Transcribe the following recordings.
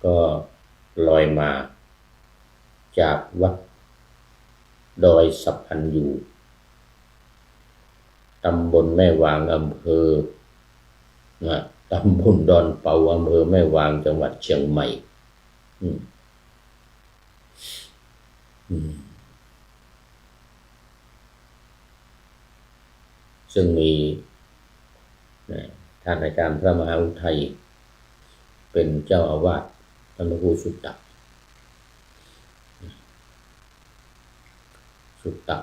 ก็ลอยมาจากวัดดอยสัพพันยูตำบลแม่วางอำเภอตำบลดอนเปาอำเภอแม่วางจังหวัดเชียงใหม่ซึ่งมีท่านอาจารย์พระมหาอุทัยเป็นเจ้าอาวาสท่านพระครูสุตตะ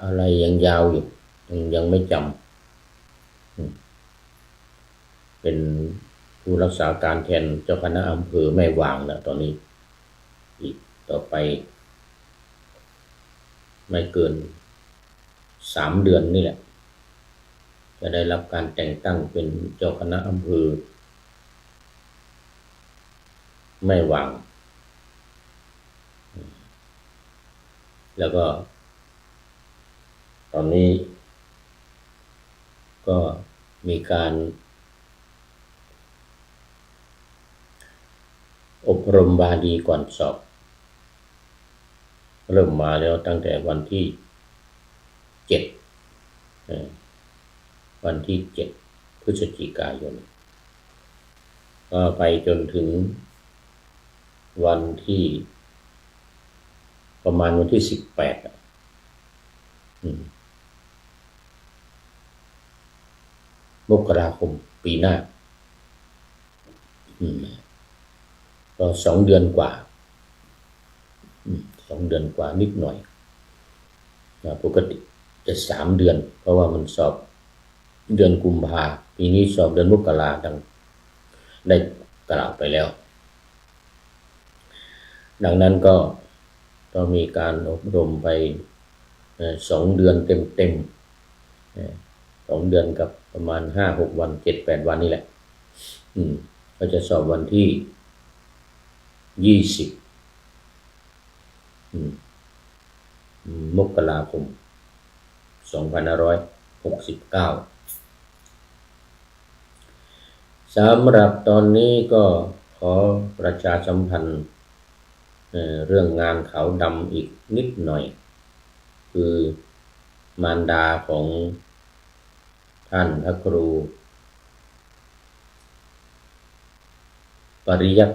อะไรยังยาวอยู่ยังไม่จำเป็นผู้รักษาการแทนเจ้าคณะอำเภอแม่วางแล้วตอนนี้อีกต่อไปไม่เกิน3 เดือนนี่แหละจะได้รับการแต่งตั้งเป็นเจ้าคณะอำเภอแม่วางแล้วก็ตอนนี้ก็มีการอบรมบาลีก่อนสอบเริ่มมาแล้วตั้งแต่วันที่7พฤศจิกายนก็ไปจนถึงวันที่ประมาณวันที่18มกราคมปีหน้าก็2 เดือนกว่า2 เดือนกว่านิดหน่อยปกติจะ3 เดือนเพราะว่ามันสอบเดือนกุมภาปีนี้สอบเดือนมกราดังได้กล่าวไปแล้วดังนั้นก็ต้องมีการอบรมไป2 เดือนเต็ม2 เดือนกับประมาณ5-6 วัน7-8 วันนี่แหละก็จะสอบวันที่20มกราคม2569สำหรับตอนนี้ก็ขอประชาสัมพันธ์เรื่องงานขาวดำอีกนิดหน่อยคือมารดาของท่านพระครูปริยัติ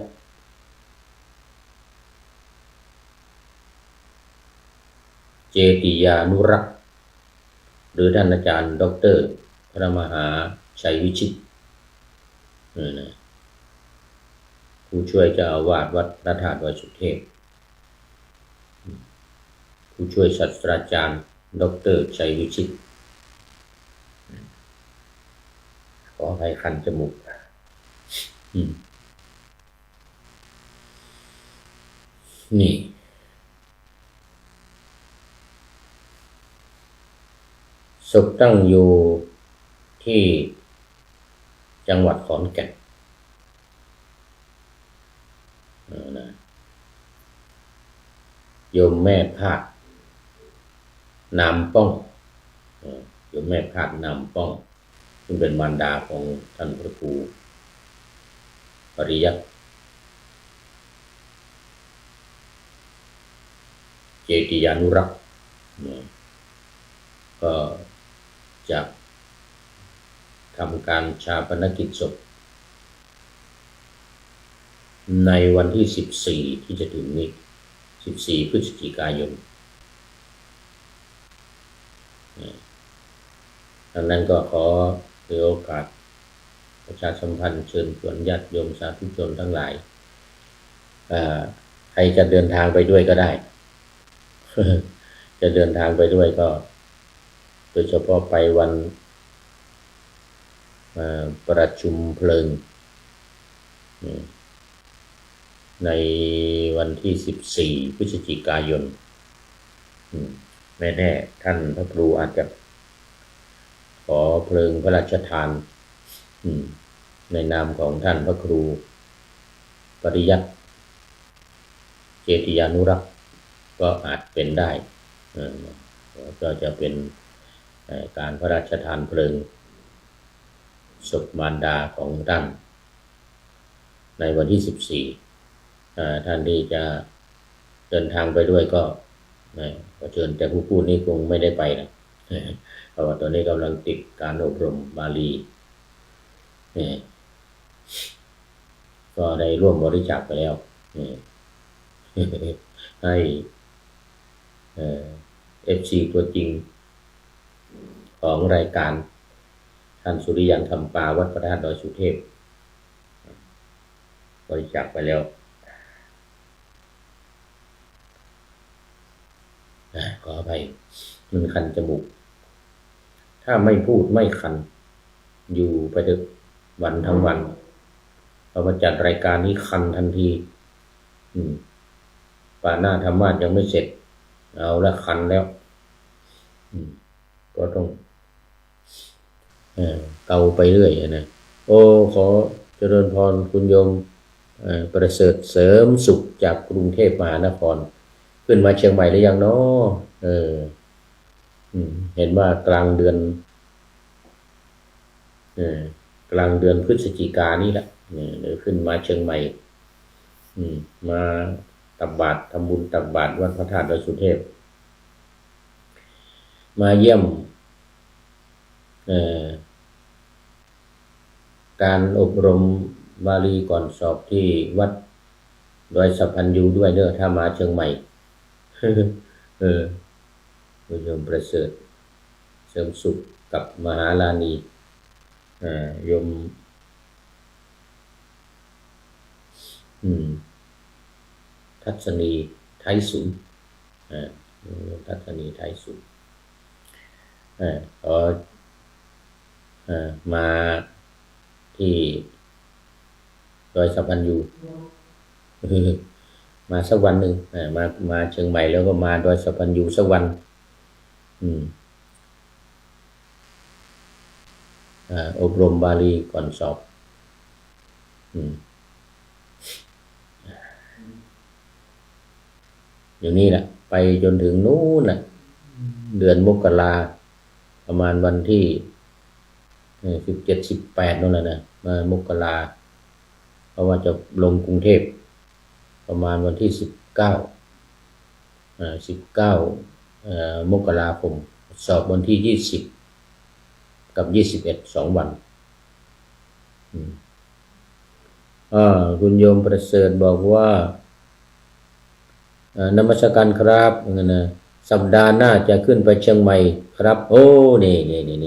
เจติยานุรักษ์หรือท่านอาจารย์ดร.พระมหาชัยวิชิตผู้ช่วยเจ้าอาวาสวัดพระธาตุดอยสุเทพผู้ช่วยศาสตราจารย์ดร.ชัยวิชิตขอให้คันจมูกนี่ศพตั้งอยู่ที่จังหวัดขอนแก่นโยมแม่พาดนามป้องโยมแม่พาดนามป้องซึ่งเป็นมารดาของท่านพระครูปริยัติเจติยานุรักษ์ก็จะทำการชาปนกิจศพในวันที่14ที่จะถึงนี้14พฤศจิกายนดังนั้นก็ขอถือโอกาสประชาสัมพันธ์เชิญชวนญาติโยมสาธุชนทั้งหลายใครจะเดินทางไปด้วยก็ได้ จะเดินทางไปด้วยก็โดยเฉพาะไปวันประชุมเพลิงในวันที่14พฤศจิกายนไม่แน่ท่านพระครูอาจจะขอเพลิงพระราชทานในนามของท่านพระครูปริยัติเจติยานุรักษ์ก็อาจเป็นได้ก็จะเป็นการพระราชทานเพลิงศพมารดาของท่าน ในวันที่14ท่านที่จะเดินทางไปด้วยก็เชิญแต่ผู้พูดนี้คงไม่ได้ไปนะเพราะว่าตอนนี้กำลังติดการอบรมบาลีก็ได้ร่วมบริจาคไปแล้วให้FC ตัวจริงของรายการท่านสุริยันธรรมปาวัดพระธาตุดอยสุเทพบริจาคไปแล้วขออภัยมันคันจมูกถ้าไม่พูดไม่คันอยู่ไปดึกวันทั้งวันพอมาจัดรายการนี้คันทันทีป่าหน้าธรรมะยังไม่เสร็จเอาละคันแล้วก็ต้องเกาไปเรื่อยนะโอ้ขอเจริญพรคุณโยมประเสริฐเสริมสุขจากกรุงเทพมหานครขึ้นมาเชียงใหม่หรือยังเนาะเห็นว่ากลางเดือนพฤศจิกายนนี่แหละขึ้นมาเชียงใหม่มาตักบาตรทำบุญตักบาตรวัดพระธาตุดอยสุเทพมาเยี่ยมการอบรมบาลีก่อนสอบที่วัดดอยสะพันยูด้วยเด้อถ้ามาเชียงใหม่คุณโยมประเสริฐเสริมสุขกับมหาลานีโยมทัศนีไทยสุนทัศนีไทยสุนมาที่ดอยสะพันยูมาสักวันหนึ่งมาเชียงใหม่แล้วก็มาดอยสะพันยูสักวันอบรมบาลีก่อนสอบอย่างนี้แหละไปจนถึงนู้นน่ะเดือนมกราประมาณวันที่17-18นั่นแหละนะมามกราเพราะว่าจะลงกรุงเทพประมาณวันที่19มกราคมสอบวันที่20กับ21 2 วันคุณโยมประเสริฐบอกว่านมัสการครับนะสัปดาห์หน้าจะขึ้นไปเชียงใหม่ครับโอ้นี่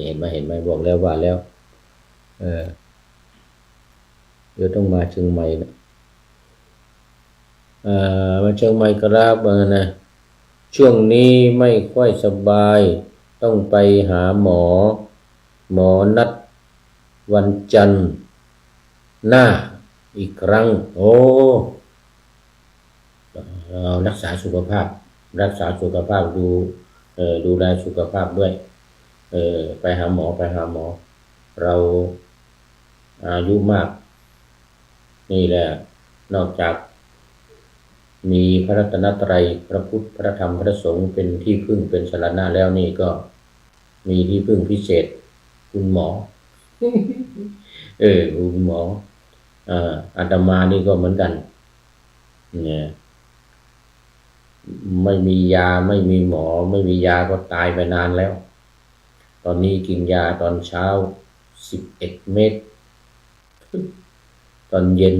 เห็นไหมบอกแล้วว่าแล้วเดี๋ยวต้องมาเชียงใหม่นะมาเชียงใหม่ครับนะช่วงนี้ไม่ค่อยสบายต้องไปหาหมอนัดวันจันทร์หน้าอีกครั้งโอ้รักษาสุขภาพดูแลสุขภาพด้วยไปหาหมอเราอายุมากนี่แหละนอกจากมีพระรัตนตรัยพระพุทธพระธรรมพระสงฆ์เป็นที่พึ่งเป็นสรณะแล้วนี่ก็มีที่พึ่งพิเศษคุณหมอคุณหมออาตมานี่ก็เหมือนกันเนี่ยไม่มียาไม่มีหมอไม่มียาก็ตายไปนานแล้วตอนนี้กินยาตอนเช้า11 เม็ดตอนเย็น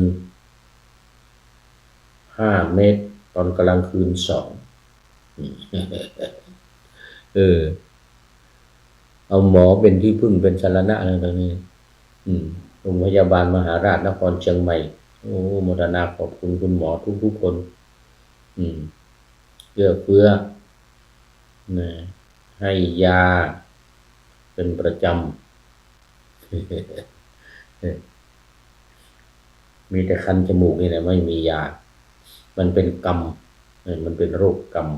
5 เม็ดตอนกลางคืน2เอาหมอเป็นที่พึ่งเป็นสรณะอะไรตรงนี้โรงพยาบาลมหาราชนครเชียงใหม่โอ้โมทนาขอบคุณคุณหมอทุกคนเพื่อให้ยาเป็นประจำมีแต่คันจมูกนี่แหละไม่มียามันเป็นกรรมมันเป็นโรคกรรม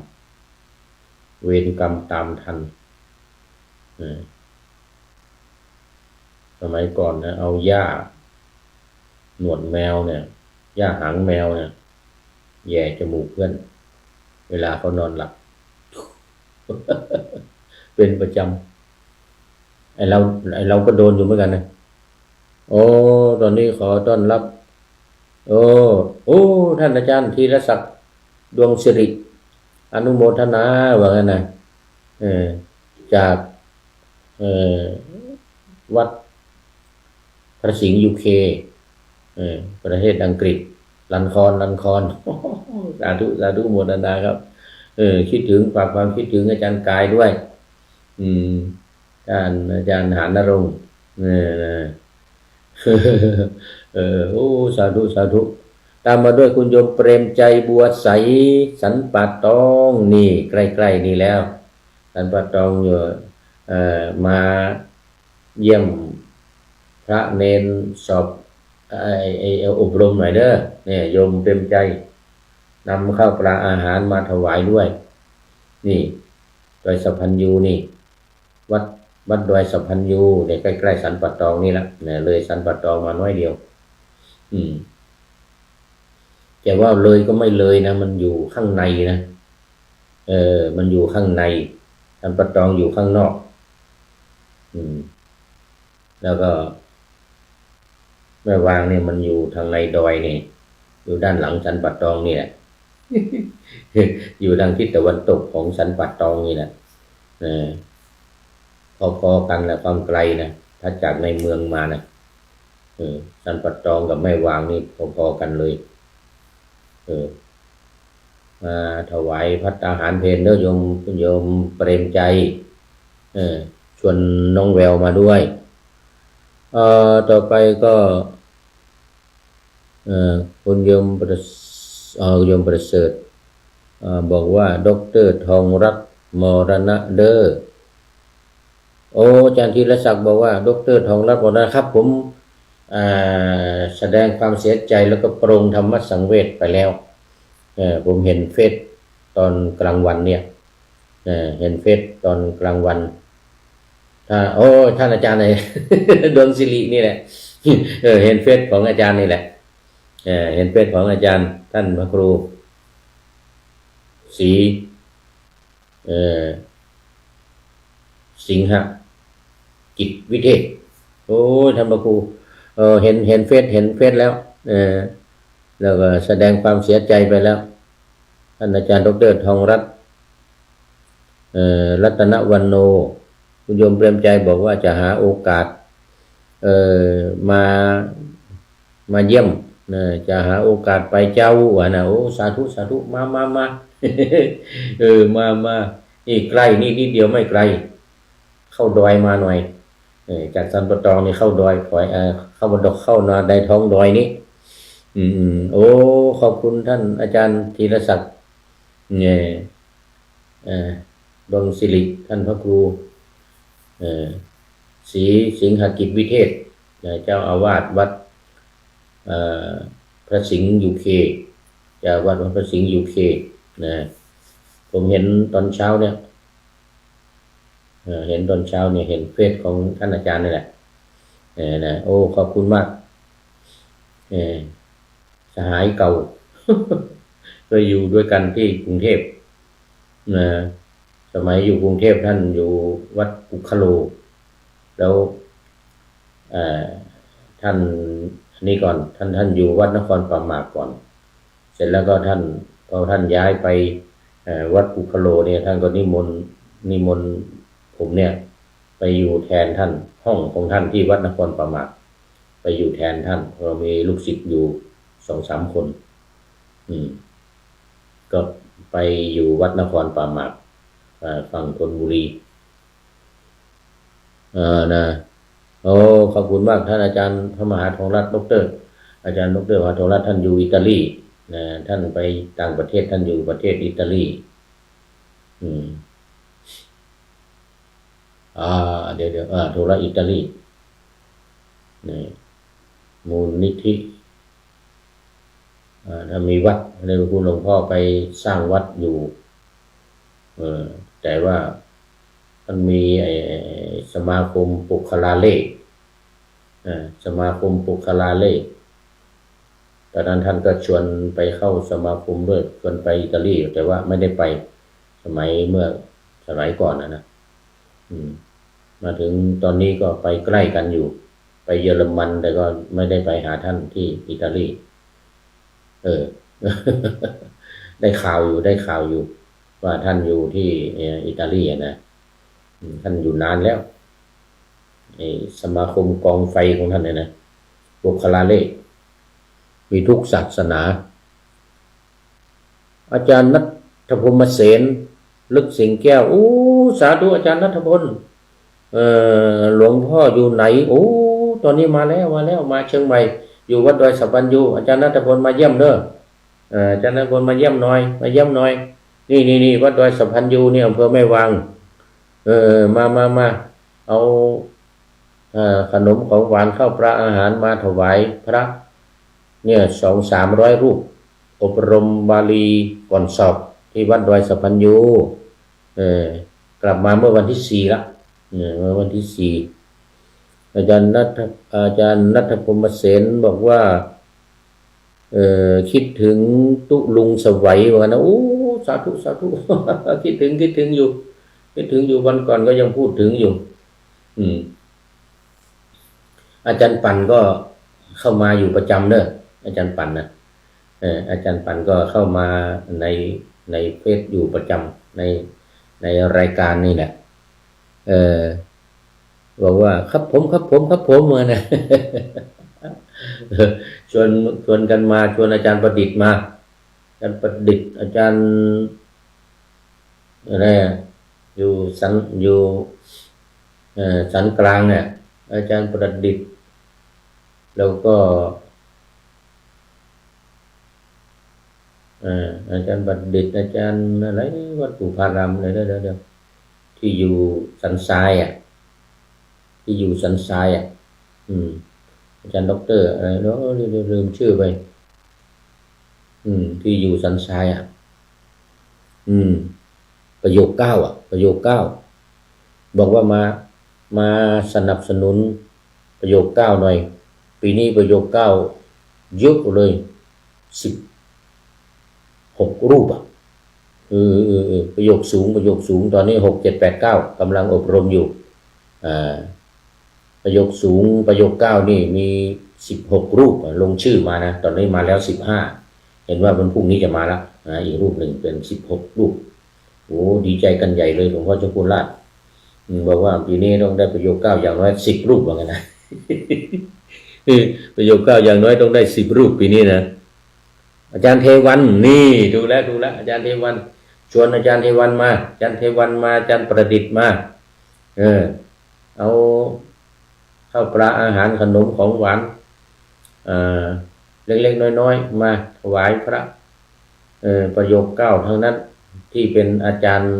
เวรกรรมตามทันสมัยก่อนนะเอาหญ้าหนวดแมวเนี่ยหญ้าหางแมวเนี่ยแย่จมูกเพื่อนเวลาเขานอนหลับ เป็นประจำไอเราก็โดนอยู่เหมือนกันนะโอ้ตอนนี้ขอต้อนรับ โอ้โอ้ท่านอาจารย์ธีรศักดิ์ดวงสิริอนุโมทนาว่างั้นนะเออจากเอ่อวัดพระสิงห์ยูเคประเทศอังกฤษลันครสาธุสาธุโมทนาครับคิดถึงฝากความคิดถึงอาจารย์กายด้วยอืมอาจารย์หานรงค์เออ โอ้สาธุสาธุตามมาด้วยคุณโยมเปรมใจบัวใสสันป่าตองนี่ใกล้ๆนี่แล้วสันป่าตองอยู่มาเยี่ยมพระเนนสอบอบรมหน่อยเด้อเนี่ยโยมเปรมใจนำข้าวปลาอาหารมาถวายด้วยนี่ดอยสัพพัญญูนี่วัดดอยสัพพัญญูเนี่ยใกล้ๆสันป่าตองนี่ละเนี่ยเลยสันป่าตองมาน้อยเดียวอืมแต่ว่าเลยก็ไม่เลยนะมันอยู่ข้างในนะมันอยู่ข้างในสันป่าตองอยู่ข้างนอกแล้วก็แม่วางเนี่ยมันอยู่ทางในดอยนี่อยู่ด้านหลังสันป่าตองนี่แหละ อยู่ทางทิศตะวันตกของสันป่าตองนี่แหละพอๆกันแหละความไกลนะถ้าจากในเมืองมานะสันป่าตองกับแม่วางนี่พอๆกันเลยมาถวายภัตตาหารเพลเด้อโยมเปรมใจชวนน้องแววมาด้วยต่อไปก็คุณโยมประเสริฐบอกว่าดร.ทองรัตน์มรณะเด้อโอ้อาจารย์ธีรศักดิ์บอกว่าดร.ทองรัตน์มรณะครับผมแสดงความเสียใจแล้วก็ปรงธรรมสังเวชไปแล้วผมเห็นเฟซตอนกลางวันเนี่ยเห็นเฟซตอนกลางวันท่านอาจารย์เลย ดวงศิรินี่แหละเห็นเฟซของอาจารย์นี่แหละเห็นเฟซของอาจารย์ท่านพระครูศรีสิงหกิจวิเทศโอ้ท่านพระครูเห็นเฟซแล้วแล้วก็แสดงความเสียใจไปแล้วท่านอาจารย์ดร.ทองรัตน์รัตนวรรณโนคุณโยมเปรมใจบอกว่าจะหาโอกาสมาเยี่ยมจะหาโอกาสไปเจ้านะโอ้สาธุสาธุมามานี่ใกล้นี่นิดเดียวไม่ไกลเข้าดอยมาหน่อยจากสันปะตองนี่เข้าดอยถอยเข้าบนดอกเข้านาในท้องดอยนี้โอ้ขอบคุณท่านอาจารย์ธีรศักดิ์เนี่ยดวงศิริท่านพระครูศรีสิงหกิจวิเทศเจ้าอาวาสวัดพระสิงห์ยูเคเจ้าอาวาสวัดพระสิงห์ยูเคนะผมเห็นตอนเช้าเนี่ยเห็นตอนเช้าเนี่ยเห็นเฟซของท่านอาจารย์นี่แหละนะโอ้ขอบคุณมากสหายเก่า เคยอยู่ด้วยกันที่กรุงเทพนะสมัยอยู่กรุงเทพท่านอยู่วัดปุคโลแล้วท่านนี่ก่อนท่านอยู่วัดนครป่าหมากก่อนเสร็จแล้วก็พอท่านย้ายไปวัดปุคโลเนี่ยท่านก็นิมนต์ผมเนี่ยไปอยู่แทนท่านห้องของท่านที่วัดนครป่าหมากไปอยู่แทนท่านเรามีลูกศิษย์อยู่ 2-3 คนก็ไปอยู่วัดนครป่าหมากฝั่งธนบุรีนะโอ้ขอบคุณมากท่านอาจารย์พระมหาทองรัตน์อาจารย์ดร.มหาทองรัตน์ท่านอยู่อิตาลีนะท่านไปต่างประเทศท่านอยู่ประเทศอิตาลีเดี๋ยวทองรัตน์อิตาลีนี่มูลนิธิถ้ามีวัดในคุณหลวงพ่อไปสร้างวัดอยู่แต่ว่ามันมีสมาคมปุคลาเล่สมาคมปุคลาเล่ตอนนั้นท่านก็ชวนไปเข้าสมาคมด้วยชวนไปอิตาลีแต่ว่าไม่ได้ไปสมัยก่อนนะมาถึงตอนนี้ก็ไปใกล้กันอยู่ไปเยอรมันแต่ก็ไม่ได้ไปหาท่านที่อิตาลี เออ ได้ข่าวอยู่ว่าท่านอยู่ที่อิตาลีนะท่านอยู่นานแล้วไอ้สมาคมกองไฟของท่านเนี่ยนะพวกคาราเล่มีทุกศาสนาอาจารย์นัทพลมเสนลึกสิงแก้วโอ้สาธุอาจารย์นัทพลหลวงพ่ออยู่ไหนโอ้ตอนนี้มาแล้วมาเชียงใหม่อยู่วัดดอยสัปปัญญูอาจารย์นัทพลมาเยี่ยมเด้ออาจารย์นัทพลมาเยี่ยมหน่อยนี่วัดดอยสัปปัญญูเนี่ยอำเภอแม่วางมาเอาขนมของหวานข้าวปลาอาหารมาถวายพระเนี่ย200-300 รูปอบรมบาลีก่อนสอบที่วัดดอยสัปปัญญูกลับมาเมื่อวันที่4ละเมื่อวันที่4อาจารย์นัทพลมเสนบอกว่าคิดถึงตุลุงสวัยว่านะโอ้สาธุ คิดถึงอยู่วันก่อนก็ยังพูดถึงอยู่อาจารย์ปั่นก็เข้ามาอยู่ประจำเนอะอาจารย์ปั่นนะอาจารย์ปั่นก็เข้ามาในเฟซอยู่ประจำในรายการนี่แหละบอกว่าครับผมเหมือนนะชวนกันมาชวนอาจารย์ประดิษฐ์มาอาจารย์ประดิษฐ์อาจารย์อะไรอยู่สันกลางเนี่ยอาจารย์ประดิษฐ์แล้วก็อาจารย์ประดิษฐ์อาจารย์อะไรวัดปู่พารามอะไรเดี๋ยวที่อยู่สันทรายอาจารย์ด็อกเตอร์อะไรเนาะลืมชื่อไปที่อยู่สันทรายประโยค9บอกว่ามาสนับสนุนประโยค9หน่อยปีนี้ประโยค9เยอะเลย16 รูปประโยคสูงตอนนี้6 7 8 9กำลังอบรมอยู่ประโยคสูงประโยค9นี่มี16 รูปลงชื่อมานะตอนนี้มาแล้ว15เห็นว่าวันพรุ่งนี้จะมาแล้วอีกรูปหนึ่งเป็น16 รูปโอ้ดีใจกันใหญ่เลยหลวงพ่อเจ้าคุณราชบอกว่าปีนี้ต้องได้ประโยค9อย่างน้อย10 รูปว่างั้นนะ ประโยค9อย่างน้อยต้องได้10 รูปปีนี้นะอาจารย์เทวันนี่ดูแล้วอาจารย์เทวันชวนอาจารย์เทวันมาอาจารย์ประดิษฐ์มาเอาข้าวปลาอาหารขนมของหวานเล็กๆน้อยๆมาถวายพระประโยค9ทั้งนั้นที่เป็นอาจารย์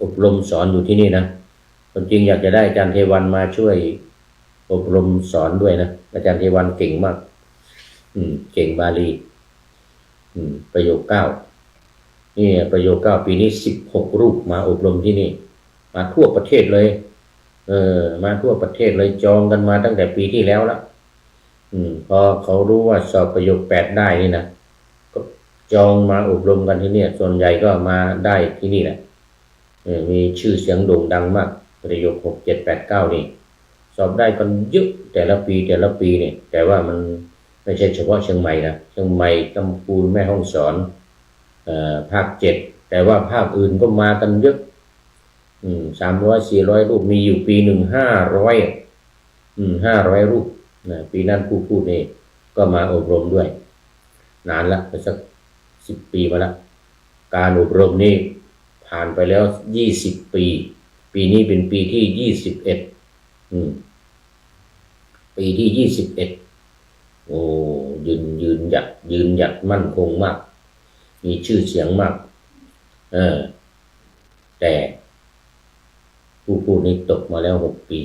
อบรมสอนอยู่ที่นี่นะคนจริงอยากจะได้อาจารย์เทวันมาช่วยอบรมสอนด้วยนะอาจารย์เทวันเก่งมากเก่งบาลีประโยค9นี่ประโยค9ปีนี้16 รูปมาอบรมที่นี่มาทั่วประเทศเลยมาทั่วประเทศเลยจองกันมาตั้งแต่ปีที่แล้วละพอเขารู้ว่าสอบประโยค8ได้นี่นะก็จองมาอบรมกันที่นี่ส่วนใหญ่ก็มาได้ที่นี่แหละมีชื่อเสียงโด่งดังมากประโยค6 7 8 9นี่สอบได้กันเยอะแต่ละปีนี่แต่ว่ามันไม่ใช่เฉพาะเชียงใหม่นะเชียงใหม่ลำพูนแม่ฮ่องสอนภาค7แต่ว่าภาคอื่นก็มากันเยอะ300-400 รูปมีอยู่ปีหนึ่ง500รูปนะปีนั้นผู้พูดนี่ก็มาอบรมด้วยนานละไปสัก10 ปีมาละการอบรมนี่ผ่านไปแล้ว20 ปีปีนี้เป็นปีที่21ปีที่21โอ้ยืนหยัดมั่นคงมากมีชื่อเสียงมากแต่ผู้พูดนี้ตกมาแล้ว6 ปี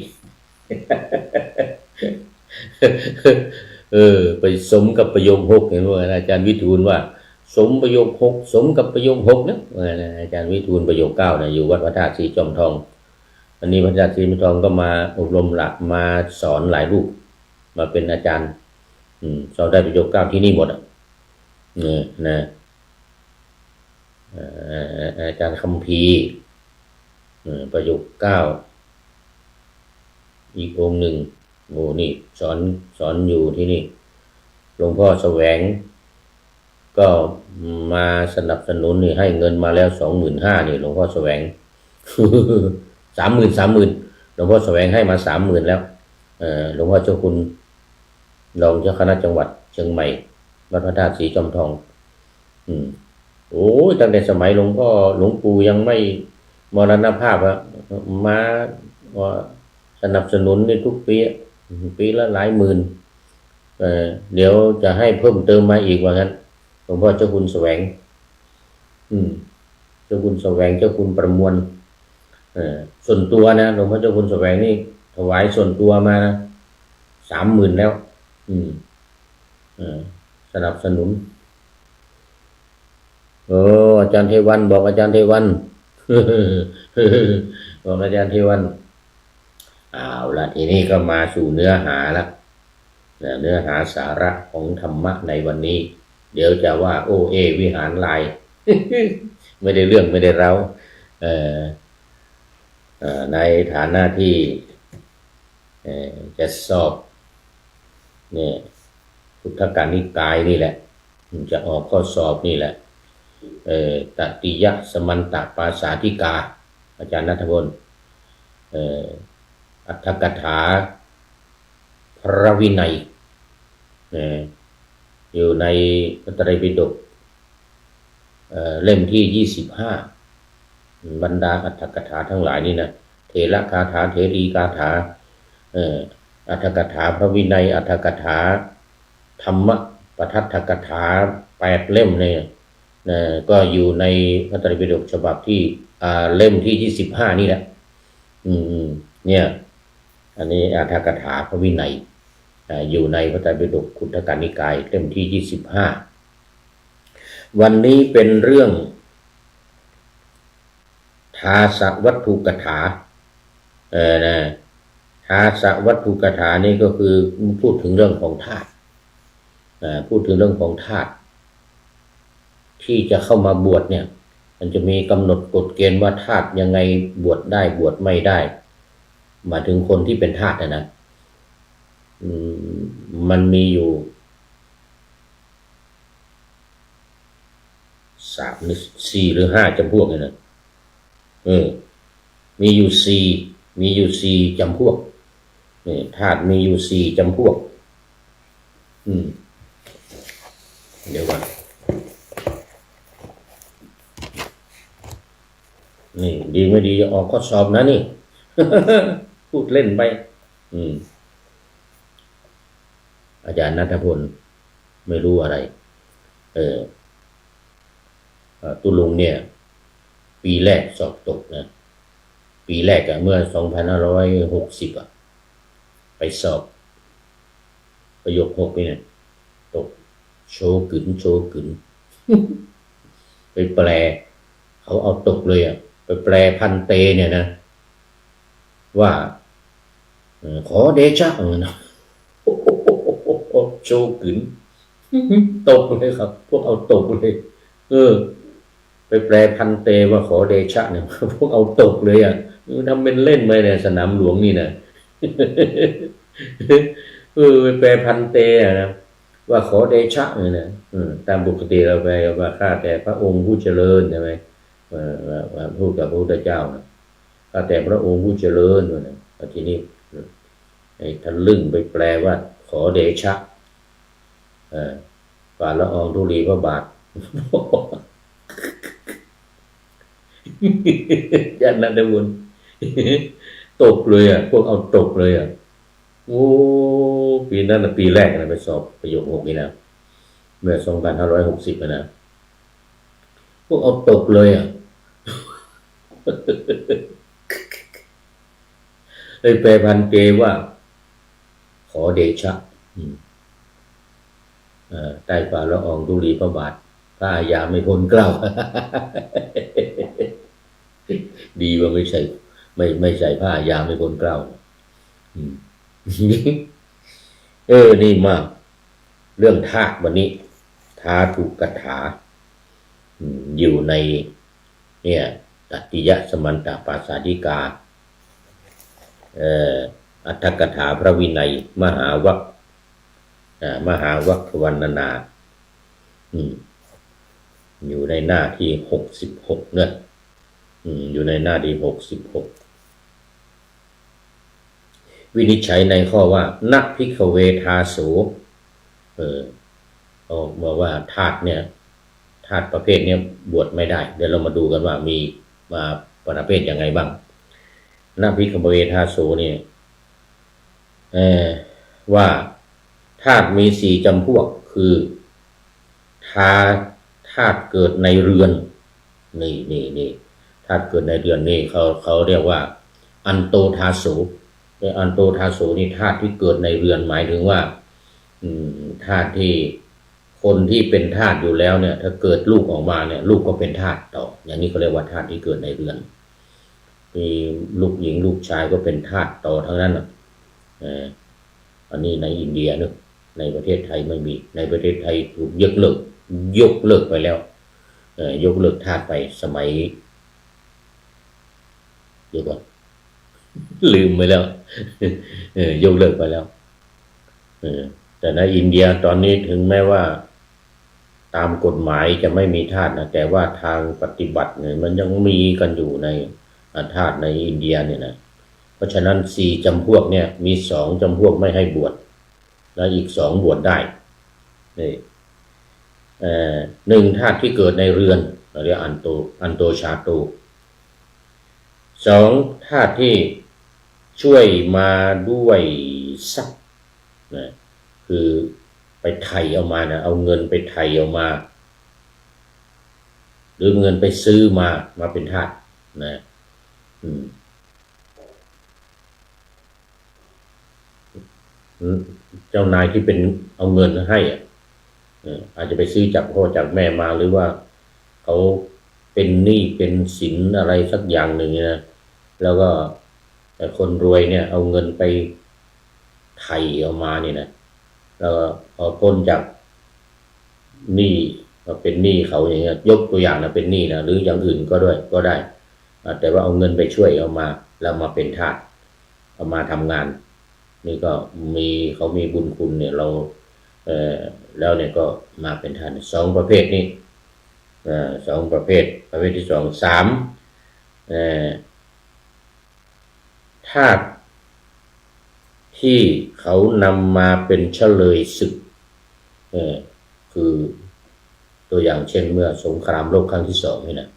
ไปสมกับประโยค6เห็นว่าอาจารย์วิทูลว่าสมประโยค6สมกับประโยค6นะอาจารย์วิทูลประโยค9นะอยู่วัดพระธาตุศรีจอมทองวันนี้พระธาตุศรีจอมทองก็มาอบรมหลักมาสอนหลายรูปมาเป็นอาจารย์สอนได้ประโยค9ที่นี่หมดนะอาจารย์คัมภีร์ประโยค9อีกองค์หนึ่งโอ้นี่สอนอยู่ที่นี่หลวงพ่อแสวง ก็มาสนับสนุนนี่ให้เงินมาแล้ว25,000นี่หลวงพ่อแสวง 30,000หลวงพ่อแสวงให้มา30,000แล้วหลวงพ่อเจ้าคุณรองเจ้าคณะจังหวัดเชียงใหม่วัดพระธาตุสีจอมทองโอ้ยตั้งแต่สมัยหลวงปู่ยังไม่มรณภาพอะมาสนับสนุนในทุกปีละหลายหมื่นเดี๋ยวจะให้เพิ่มเติมมาอีกว่างั้นหลวงพ่อเจ้าคุณแสวงเจ้าคุณแสวงเจ้าคุณประมวลส่วนตัวนะหลวงพ่อเจ้าคุณแสวงนี่ถวายส่วนตัวมานะ30,000แล้วสนับสนุนอาจารย์เทวันบอกอาจารย์เทวัน บอกอาจารย์เทวันเอาละทีนี้ก็มาสู่เนื้อหาละเนื้อหาสาระของธรรมะในวันนี้เดี๋ยวจะว่าโอเอวิหารลาย ไม่ได้เรื่องไม่ได้เร้าในฐานะที่จะสอบเนี่ยพุทธกานิกายนี่แหละจะออกข้อสอบนี่แหละตติยสมันตปาสาธิกาอาจารย์ณัฐพลอัตถกถาพระวินัยอยู่ในพระไตรปิฎกเล่มที่25บรรดาอัตถกถาทั้งหลายนี่นะเถระคาถาเถรีคาถาอัตถกถาพระวินัยอัตถกถาธรรมปทัฏฐกถา8 เล่มเนี่ยก็อยู่ในพระไตรปิฎกฉบับที่เล่มที่25นี่แหละเนี่ยอันนี้อัตถกถาพระวินัยอยู่ในพระไตรปิฎกขุททกนิกายเล่มที่25วันนี้เป็นเรื่องทาสวัตถุกถาทาสวัตถุกถานี่ก็คือพูดถึงเรื่องของธาตุพูดถึงเรื่องของธาตุที่จะเข้ามาบวชเนี่ยมันจะมีกำหนดกฎเกณฑ์ว่าธาตุยังไงบวชได้บวชไม่ได้หมายถึงคนที่เป็นธาตุนะมันมีอยู่4 หรือ 5จำพวกเนี่ยนะมีอยู่4จำพวกนี่ธาตุมีอยู่4จำพวกเดี๋ยวก่อนนี่ดีไม่ดีจะออกข้อสอบนะนี่ พูดเล่นไปอาจารย์ณัฐพลไม่รู้อะไรตุลุงเนี่ยปีแรกสอบตกนะปีแรกเมื่อ2560ไปสอบประโยค6นี่เนี่ยตกโชกึน ไปแปลเขาเอาตกเลยไปแปลพันเตเนี่ยนะว่าขอเดชะนะโชกึนตกเลยครับพวกเอาตกเลยไปแปลพันเตว่าขอเดชะเนี่ยพวกเอาตกเลยทำเป็นเล่นไปเนี่ยสนามหลวงนี่นะไปแปลพันเตนะว่าขอเดชะเนี่ยนะตามปกติเราไปว่าข้าแต่พระองค์ผู้เจริญใช่ไหมพูดกับพระพุทธเจ้านะข้าแต่พระองค์ผู้เจริญนะทีนี้ไอ้ทะลึ่งไปแปลว่าขอเดชะฝ่าละอองธุลีพระบาทยันนันทบุญตกเลยพวกเอาตกเลยโอ้ปีนั้นปีแรกนะไปสอบประโยค6นี่นะเมื่อ2560นะพวกเอาตกเลยเลยแปลพันเตว่าขอเดชะใต้ฝ่าละอองธุลีพระบาทพระอาญาไม่พ้นเกล้า ดีว่าไม่ใช่ผ้ายาไม่พ้นเกล้านี่มากเรื่องธาตุวันนี้ธาตุกถาอยู่ในเนี่ยตติยสมันตปาสาธิกาอัตถกถาพระวินัยมหาวรรควรรณนา อยู่ในหน้าที่66เนี่ยอยู่ในหน้าที่66วินิจฉัยในข้อว่านักภิกขเวทาโสบอกว่าธาตุเนี่ยธาตุประเภทนี้บวชไม่ได้เดี๋ยวเรามาดูกันว่ามีมาประเภทยังไงบ้างนักภิกขเวทาโสเนี่ยว่าธาตุมี4จำพวกคือธาตุเกิดในเรือนนี่ธาตุเกิดในเรือนนี่เขาเรียกว่าอันโตธาโสอันโตธาโสนี่ธาตุที่เกิดในเรือนหมายถึงว่าธาตุที่คนที่เป็นธาตุอยู่แล้วเนี่ยถ้าเกิดลูกออกมาเนี่ยลูกก็เป็นธาตุต่ออย่างนี้เขาเรียกว่าธาตุที่เกิดในเรือนมีลูกหญิงลูกชายก็เป็นธาตุต่อทั้งนั้นอันนี้ในอินเดียเนอะในประเทศไทยไม่มีในประเทศไทยถูกยกเลิกไปแล้วยกเลิกธาตุไปสมัยเดี๋ยวก่อนลืมไปแล้วยกเลิกไปแล้วแต่ในอินเดียตอนนี้ถึงแม้ว่าตามกฎหมายจะไม่มีธาตุนะแต่ว่าทางปฏิบัติเนี่ยมันยังมีกันอยู่ในธาตุในอินเดียเนี่ยนะเพราะฉะนั้น4จำพวกเนี่ยมี2จำพวกไม่ให้บวชแล้วอีก2บวชได้นี่1ธาตุที่เกิดในเรือนเราเรียกอันโตชาโต2ธาตุที่ช่วยมาด้วยทรัพย์นะคือไปไถ่เอามานะเอาเงินไปไถ่เอามาหรือเงินไปซื้อมาเป็นทาสนะเจ้านายที่เป็นเอาเงินให้อาจจะไปซื้อจากพ่อจากแม่มาหรือว่าเขาเป็นหนี้เป็นสินอะไรสักอย่างหนึ่งนะแล้วก็แต่คนรวยเนี่ยเอาเงินไปไถ่เอามานี่นะแล้วพอพ้นจากหนี้มาเป็นหนี้เขาอย่างเงี้ยยกตัวอย่างนะเป็นหนี้นะหรืออย่างอื่นก็ได้แต่ว่าเอาเงินไปช่วยเอามาแล้วมาเป็นทาสเอามาทำงานนี่ก็เขามีบุญคุณเนี่ยเราแล้วเนี่ยก็มาเป็นทาส2ประเภทนี้2ประเภทที่2 3ธาตุที่เขานำมาเป็นเฉลยศึกคือตัวอย่างเช่นเมื่อสงครามโลกครั้งที่2นี่นะ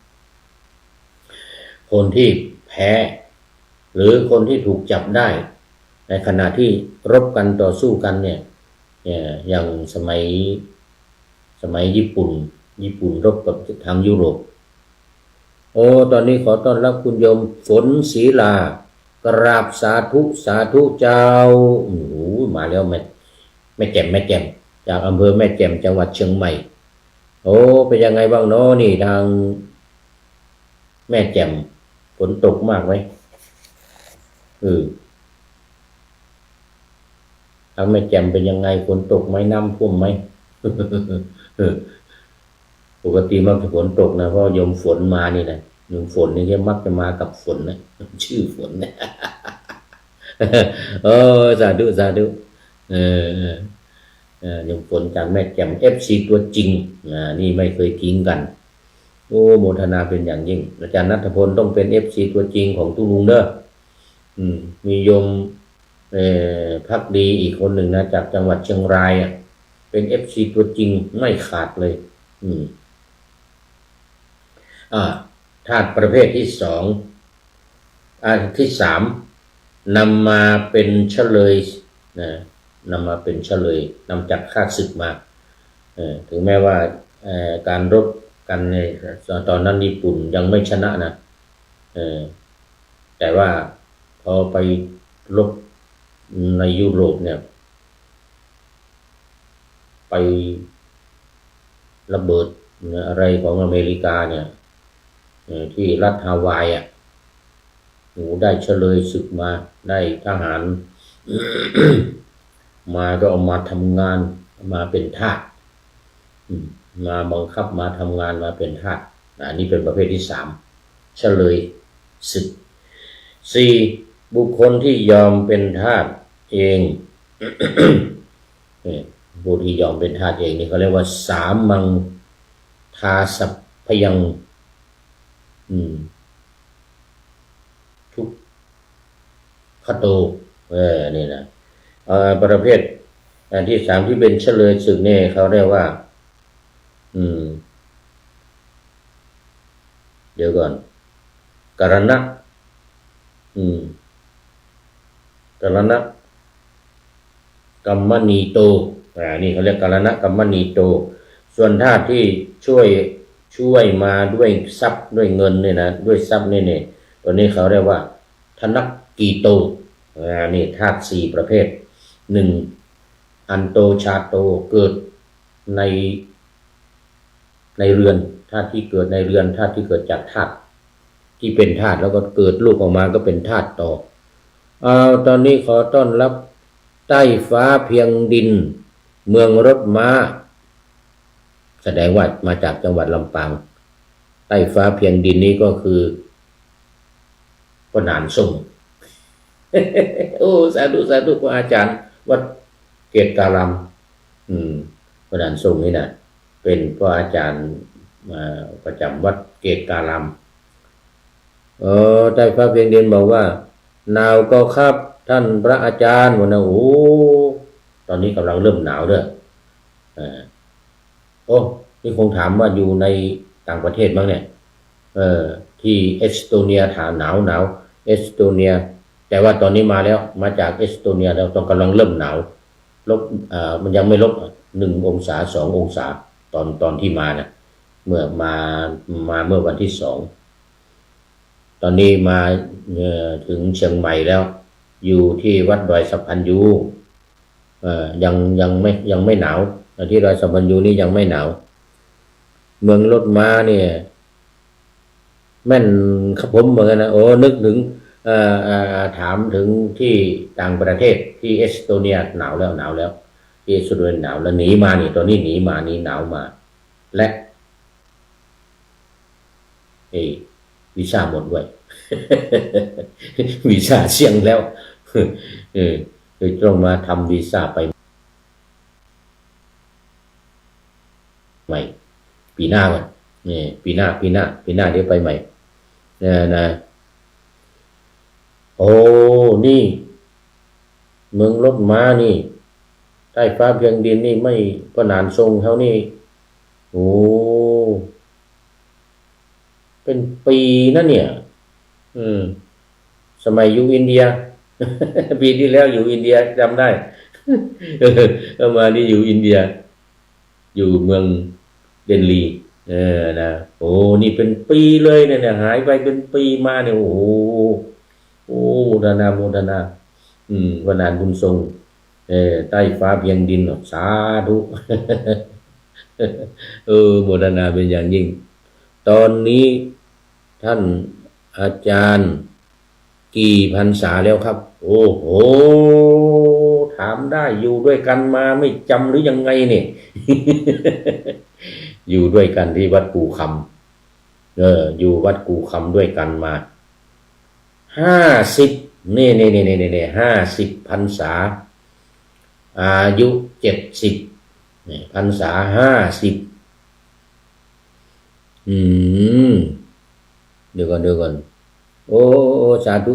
คนที่แพ้หรือคนที่ถูกจับได้ในขณะที่รบกันต่อสู้กันเนี่ยอย่างสมัยญี่ปุ่นรบกับทางยุโรปตอนนี้ขอต้อนรับคุณโยมฝนศรีลากราบสาธุเจ้ามาแล้วแม่แจ่มจากอำเภอแม่แจ่มจังหวัดเชียงใหม่เป็นยังไงบ้างเนาะนี่ทางแม่แจ่มฝนตกมากไหมทางแม่แจ่มเป็นยังไงฝนตกไหมน้ำท่วมไหมปกติมันฝนตกนะเพราะโยมฝนมานี่นะโยมฝนนี่มักจะมากับฝนนะชื่อฝนนะสาธุโยมฝนจากแม่แจ่ม FC ตัวจริงนี่ไม่เคยทิ้งกันโมทนาเป็นอย่างยิ่งอาจารย์ณัฐพลต้องเป็น FC ตัวจริงของตุ้ลุงเด้อมีโยมพักดีอีกคนหนึ่งนะจากจังหวัดเชียงรายเป็น FC ตัวจริงไม่ขาดเลยธาตุประเภทที่2ที่3นำมาเป็นเฉลยนะนำมาเป็นเฉลยนำจากข้าศึกมาถึงแม้ว่าการรบกันในตอนนั้นญี่ปุ่นยังไม่ชนะนะแต่ว่าพอไปรบในยุโรปเนี่ยไประเบิดอะไรของอเมริกาเนี่ยที่รัฐฮาวายได้เฉลยศึกมาได้ทหาร มาก็เอามาทำงานมาเป็นทาสมาบังคับมาทำงานมาเป็นทาสอันนี้เป็นประเภทที่3เฉลยศึก4บุคคลที่ยอมเป็นทาสเอง ผู้ที่ยอมเป็นทาสเองนี่เขาเรียกว่าสามังท ทาสัพพยังทุกขโตนี่นะประเภทอันที่สามที่เป็นเฉลยศึกเนี่ยเขาเรียกว่าเดี๋ยวก่อนกรณะกรณะกัมมณีโตนี่เขาเรียกกรณะกัมมณีโตส่วนธาตุที่ช่วยมาด้วยทรัพย์ด้วยเงินเนี่ยนะด้วยทรัพย์เนี่ยตัวนี้เขาเรียกว่าธนกีโตนี่ธาตุสี่ประเภทหนึ่งอันโตชาโตเกิดในเรือนธาตุที่เกิดในเรือนธาตุที่เกิดจากธาตุที่เป็นธาตุแล้วก็เกิดลูกออกมาก็เป็นธาตุต่อตอนนี้ขอต้อนรับใต้ฟ้าเพียงดินเมืองรถม้าแสดงว่ามาจากจังหวัดลำปางใต้ฟ้าเพียงดินนี้ก็คือปนานส่ง โอ้สาธุสาธุพระอาจารย์วัดเกศการามปนานส่งนี่นะเป็นพระอาจารย์ประจำวัดเกศการามใต้ฟ้าเพียงดินบอกว่าหนาวก็ครับท่านพระอาจารย์วันนะโอ้ตอนนี้กำลังเริ่มหนาวเด้อโอ้นี่คงถามว่าอยู่ในต่างประเทศบ้างเนี่ยที่เอสโตเนียถามหนาวเอสโตเนียแต่ว่าตอนนี้มาแล้วมาจากเอสโตเนียแล้วต้องกำลังเริ่มหนาวลบมันยังไม่ลบ1 องศา2 องศาตอนที่มานะเมื่อมาเมื่อวันที่2ตอนนี้มาถึงเชียงใหม่แล้วอยู่ที่วัดดอยสัพพัญญูยังไม่หนาวที่ดอยสัพพัญญูนี่ยังไม่หนาวเมืองรถม้าเนี่ยแม่นครับผมเหมือนกันนะโอ้นึกถึงถามถึงที่ต่างประเทศที่เอสโตเนียหนาวแล้วที่เอสโตเนียหนาวแล้วหนีมานี่ตอนนี้หนีมานี่หนาวมาและวีซ่าหมดด้วย วีซ่าเสี่ยงแล้วเลยต้องมาทำวีซ่าไปใหม่ปีหน้าวันนี่ปีหน้าเดี๋ยวไปใหม่นะโอ้นี่เมืองรถม้านี่ใต้ฟ้าเพียงดินนี่ไม่ก็นานทรงเท่านี้โอ้เป็นปีนะเนี่ยสมัยอยู่อินเดีย ปีที่แล้วอยู่อินเดียจำได้ มานี่อยู่อินเดียอยู่เมืองเดนลีนะโอ้นี่เป็นปีเลยเนี่ยหายไปเป็นปีมาเนี่ยโอ้โมทนาวันนานบุญทรงใต้ฟ้าเพียงดินสาธุ โมทนาเป็นอย่างยิ่งตอนนี้ท่านอาจารย์กี่พรรษาแล้วครับโอ้โหถามได้อยู่ด้วยกันมาไม่จำหรือยังไงเนี่ย อยู่ด้วยกันที่วัดกูคำอยู่วัดกูคำด้วยกันมา50นี่50 พรรษาอายุ70นี่พรรษา50เดี๋ยวก่อนโอ้สาธุ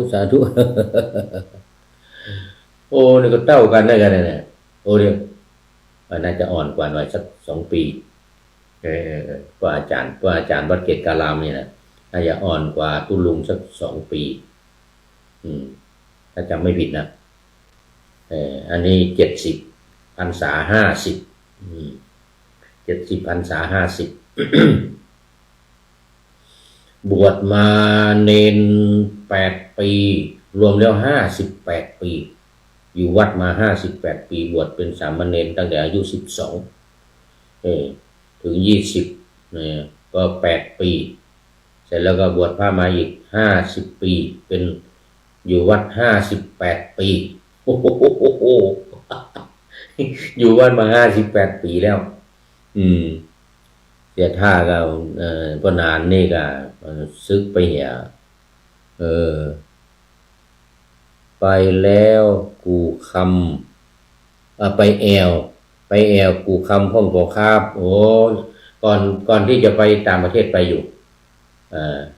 โอ้นี่ก็เต้ากันได้กันเนี่ยโอ้เดี๋ยวน่าจะอ่อนกว่าหน่อยสัก2 ปีก็อาจารย์วัดเกศการามเนี่ยนะน่าจะอ่อนกว่าตุลุงสัก2 ปีถ้าจำไม่ผิดนะอันนี้70 พรรษา50 70 พรรษา50 บวชมาเนน8 ปีรวมแล้ว58 ปีอยู่วัดมา58 ปีบวชเป็นสามเณรตั้งแต่อายุ12ถึง20เนี่ยก็8 ปีเสร็จแล้วก็บวชพระมาอีก50 ปีเป็นอยู่วัด58 ปีโอ้โหอยู่วัดมา58 ปีแล้วเสียท่าก็ก็นานนี่ก็ซึกไปเหี่ยไปแล้วกูคำไปแอวกูคำพ่องก็ครับโอ้ก็ ก่อนที่จะไปต่างประเทศไปอยู่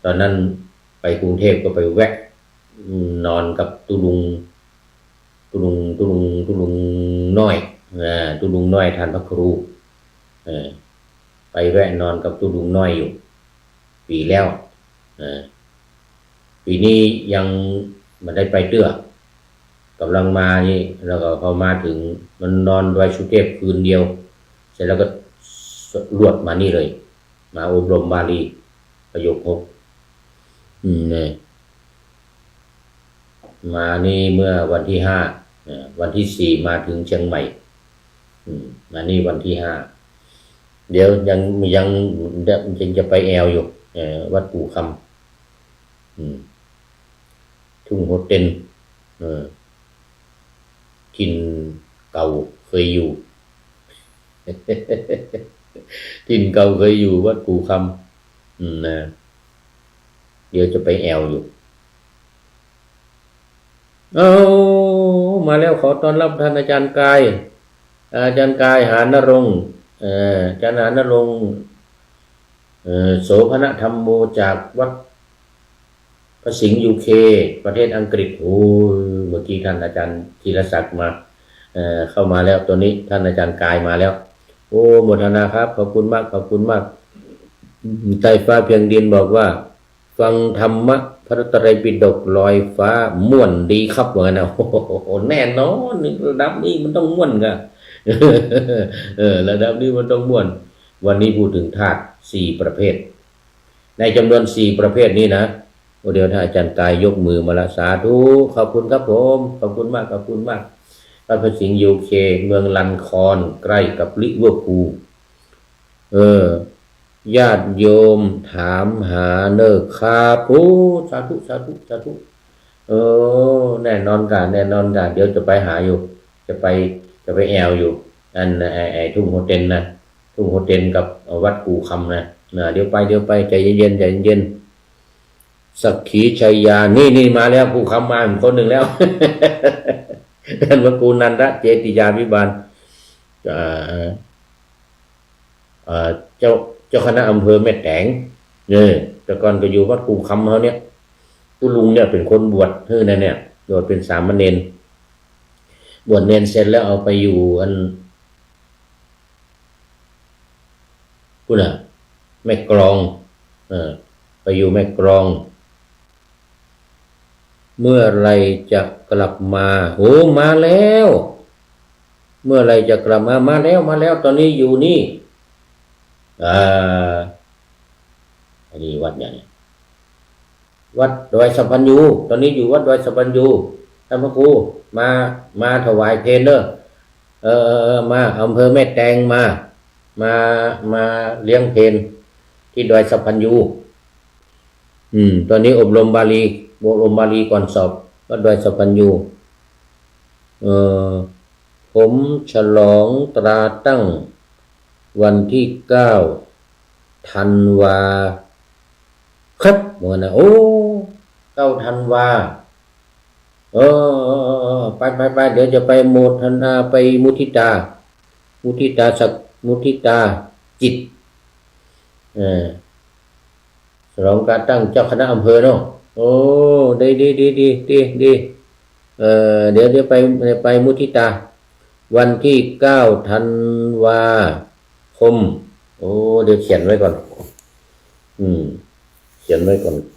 ตอนนั้นไปกรุงเทพก็ไปแวะนอนกับตุลุงน้อยตุลุงน้อยท่านพระครูไปแวะนอนกับตุลุงน้อยอยู่ปีแล้วปีนี้ยังไม่ได้ไปเตื้อกำลังมานี่แล้วก็พอมาถึงมันนอนดอยสุเทพคืนเดียวเสร็จแล้วก็รวดมานี่เลยมาอบรมบาลีประโยค6เนี่ยมานี่เมื่อวันที่5วันที่4มาถึงเชียงใหม่มานี่วันที่5เดี๋ยวยังจะไปแอวอยู่วัดปู่คำทุ่งโฮเต็นถิ่นเก่าเคยอยู่ ถิ่นเก่าเคยอยู่วัดปู่คำนะเดี๋ยวจะไปแอวอยู่เอามาแล้วขอต้อนรับท่านอาจารย์กายหานรงค์อาจารย์หานรงค์โสภณธรรมโมจากวัดพระสิงห์ UK ประเทศอังกฤษโอ้เมื่อกี้ท่านอาจารย์ธีรศักดิ์มาเข้ามาแล้วตัวนี้ท่านอาจารย์กายมาแล้วโอ้โมทนาครับขอบคุณมากใต้ฟ้าเพียงดินบอกว่าฟังธรรมะพระไตรปิฎกลอยฟ้าม่วนดีครับว่างั้นนะโอ้โหแน่นอนระดับนี้มันต้องม่วนกันระดับนี้มันต้องม่วนวันนี้พูดถึงธาตุ4ประเภทในจำนวน4ประเภทนี้นะเดี๋ยวถ้าอาจารย์กายยกมือมาละสาธุขอบคุณครับผมขอบคุณมากพระสิงห์ UK เมืองลันคอนใกล้กับลิเวอร์พูลญาติโยมถามหาเนอครับโอ้สาธุแน่นอนกันเดี๋ยวจะไปหาอยู่จะไปแอวอยู่อันไอทุ่งโฮเต็นนะทุ่งโฮเต็นกับวัดปู่คำนะเดี๋ยวไปใจเย็นสักขีชัยยานี่มาแล้วปู่คำมาคนหนึ่งแล้ว ท่านพระครูนันทเจติยาภิบาลเจ้าคณะอำเภอแม่แตงแต่ก่อนก็อยู่วัดปู่คำเขาเนี่ยตุลุงเนี่ยเป็นคนบวชเนี่ยบวชเป็นสามเณรบวชเนรเสร็จแล้วเอาไปอยู่อันกูน่ะแม่กลองไปอยู่แม่กลองเมื่อไรจะกลับมาโอ้มาแล้วเมื่อไรจะกลับมาแล้วตอนนี้อยู่นี่อันนี้วัดอย่างนี้วัดดอยสัมพันยูตอนนี้อยู่วัดดอยสัมพันยูท่านพระครูมาถวายเพลเนอร์มาอำเภอแม่แตงมาเลี้ยงเพลที่ดอยสัมพันยูตอนนี้อบรมบาลีก่อนสอบวัดดอยสัมพันยูผมฉลองตราตั้งวันที่9 ธันวาครับบอกนะโอ้9 ธันวาไปเดี๋ยวจะไปโมทนาไปมุทิตาจิตฉลองการตั้งเจ้าคณะอำเภอเนาะโอ้ดีเดี๋ยวไปมุทิตาวันที่9 ธันวาคมโอ้เดี๋ยวเขียนไว้ก่อน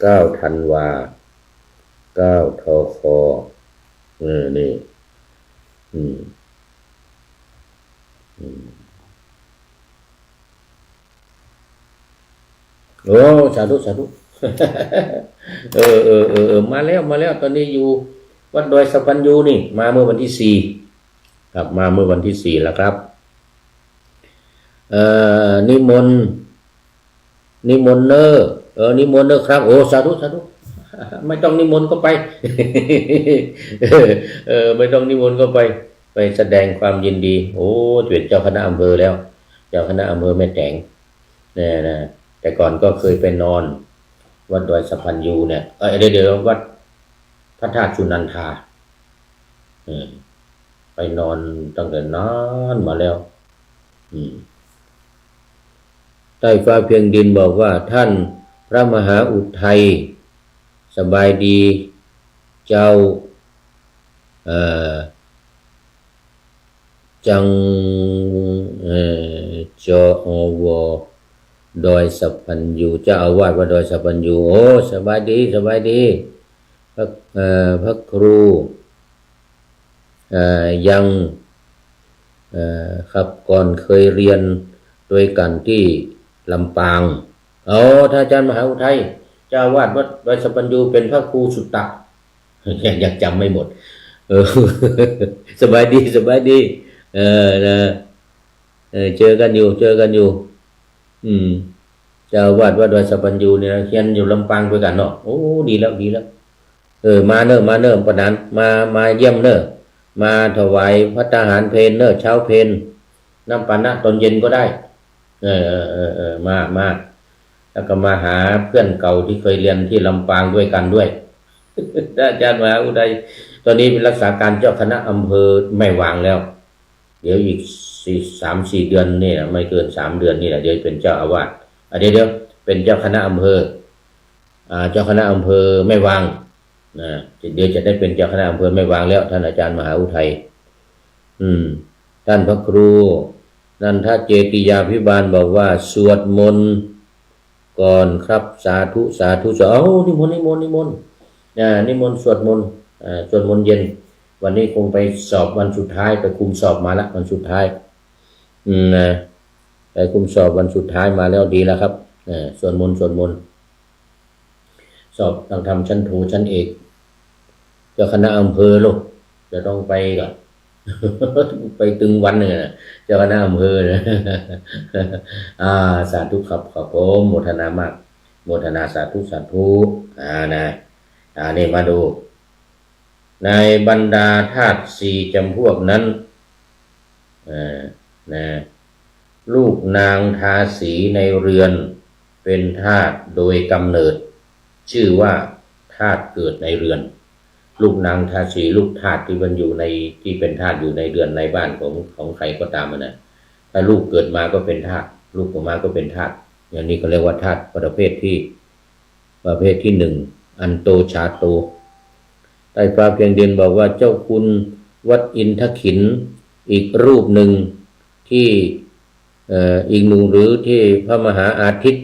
9 ธันวา9 ทคนี่โอ้สาธุ มาแล้วตอนนี้อยู่วัดดอยสัมพันยูนี่มาเมื่อวันที่4ครับมาเมื่อวันที่4แล้วครับนิมนต์เนอนิมนต์เนอครับโอ้สาธุไม่ต้องนิมนต์ก็ไป ไม่ต้องนิมนต์ก็ไปแสดงความยินดีโอ้เป็นเจ้าคณะอำเภอแล้วเจ้าคณะอำเภอแม่แตงนะแต่ก่อนก็เคยไปนอนวัดดอยสัมพันยูเนี่ยเดี๋ยววัดพระธาตุสุนันทาไปนอนตั้งแต่นานมาแล้ว ใต้ฟ้าเพียงดินบอกว่าท่านพระมหาอุทัยสบายดีเจ้าจังจอวดอยสัพพัญญูเจ้าอาวาสวัดดอยสัพพัญญูโอ้สบายดีสบายดีพระครูยังครับก่อนเคยเรียนด้วยกันที่ลำปางท่านอาจารย์มหาอุทัยเจ้าอาวาสวัดดอยสัพพัญญูเป็นพระครูสุตตะยังจำไม่หมดสบายดีสบายดีนะเจอกันอยู่เจ้าอาวาสวัดดอยสัพพัญญูเนี่ยเขียนอยู่ลำปางด้วยกันเนาะโอ้ดีแล้วมาเนอะปะนั้นมาเยี่ยมเนอะมาถวายพระทหารเพลเนอะเช้าเพลน้ำปานะตอนเย็นก็ได้มาแล้วก็มาหาเพื่อนเก่าที่เคยเรียนที่ลำปางด้วยกันด้วยอาจารย์มหาอุทัยตอนนี้เป็นรักษาการเจ้าคณะอำเภอแม่วางแล้วเดี๋ยวอีก3-4 เดือนนี่นะไม่เกิน3 เดือนนี่แหละเดี๋ยวเป็นเจ้าอาวาสเดี๋ยวเป็นเจ้าคณะอำเภอเจ้าคณะอำเภอแม่วางนะเดี๋ยวจะได้เป็นเจ้าคณะอำเภอแม่วางแล้วท่านอาจารย์มหาอุทัยท่านพระครูนันทเจติยาภิบาลบอกว่าสวดมนต์ก่อนครับสาธุนิมนต์นิมนต์สวดมนต์เย็นวันนี้คงไปสอบวันสุดท้ายไปคุมสอบมาแล้ววันสุดท้ายไปคุมสอบวันสุดท้ายมาแล้วดีแล้วครับสวดมนต์สอบต้องทำชั้นโทชั้นเอกเจ้าคณะอำเภอลูกจะต้องไปก่อนไปตึงวันเนี่ยเจ้าคณะอำเภอนะสาธุครับขอบคุณโมทนามากโมทนาสาธุนะนี่มาดูในบรรดาธาตุ4 จำพวกนั้นลูกนางทาสีในเรือนเป็นธาตุโดยกำเนิดชื่อว่าธาตุเกิดในเรือนลูกนางทาสีลูกธาตุที่มันอยู่ในที่เป็นธาตุอยู่ในเรือนในบ้านของใครก็ตามนะถ้าลูกเกิดมาก็เป็นธาตุลูกออกมาก็เป็นธาตุอย่างนี้ก็เรียกว่าธาตุประเภทที่1อันโตชาโตใต้ฟ้าเพียงดินบอกว่าเจ้าคุณวัดอินทขินอีกรูปหนึ่งที่อีกหนึ่งหรือที่พระมหาอาทิตย์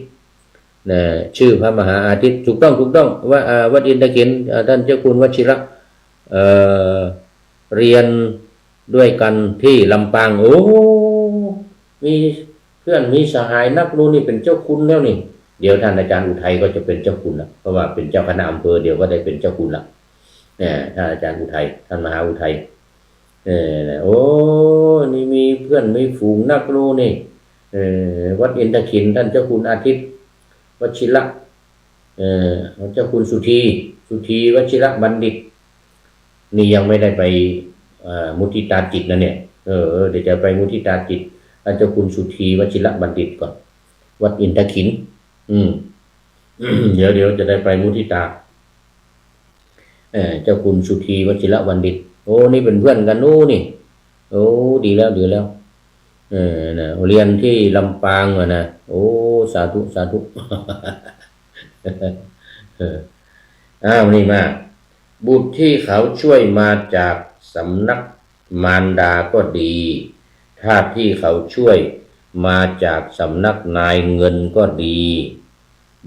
ชื่อพระมหาอาทิตย์ถูกต้องว่าวัดอินทขินท่านเจ้าคุณวชิระเรียนด้วยกันที่ลำปางโอ้มีเพื่อนมีสหายนักรู้นี่เป็นเจ้าคุณแล้วนี่เดี๋ยวท่านอาจารย์อุทัยก็จะเป็นเจ้าคุณละเพราะว่าเป็นเจ้าคณะอำเภอเดี๋ยวก็ได้เป็นเจ้าคุณละท่านอาจารย์อุทัยท่านมหาอุทัยโอ้นี่มีเพื่อนมีฝูงนักรู้นี่วัดอินทขินท่านเจ้าคุณอาทิตย์วชิระเจ้าคุณสุธีวชิระบัณฑิตนี่ยังไม่ได้ไปมุทิตาจิตนะเนี่ยเดี๋ยวจะไปมุทิตาจิตท่านเจ้าคุณสุธีวชิระบัณฑิตก่อนวัดอินทขินเดี๋ยวจะได้ไปมุทิตาเจ้าคุณสุธีวชิระบัณฑิตโอ้นี่เป็นเพื่อนกันนี่โอ้ดีแล้วเรียนที่ลำปางนะโอ้สาธุนี่มาบุตรที่เขาช่วยมาจากสำนักมารดาก็ดีทาสที่เขาช่วยมาจากสำนักนายเงินก็ดี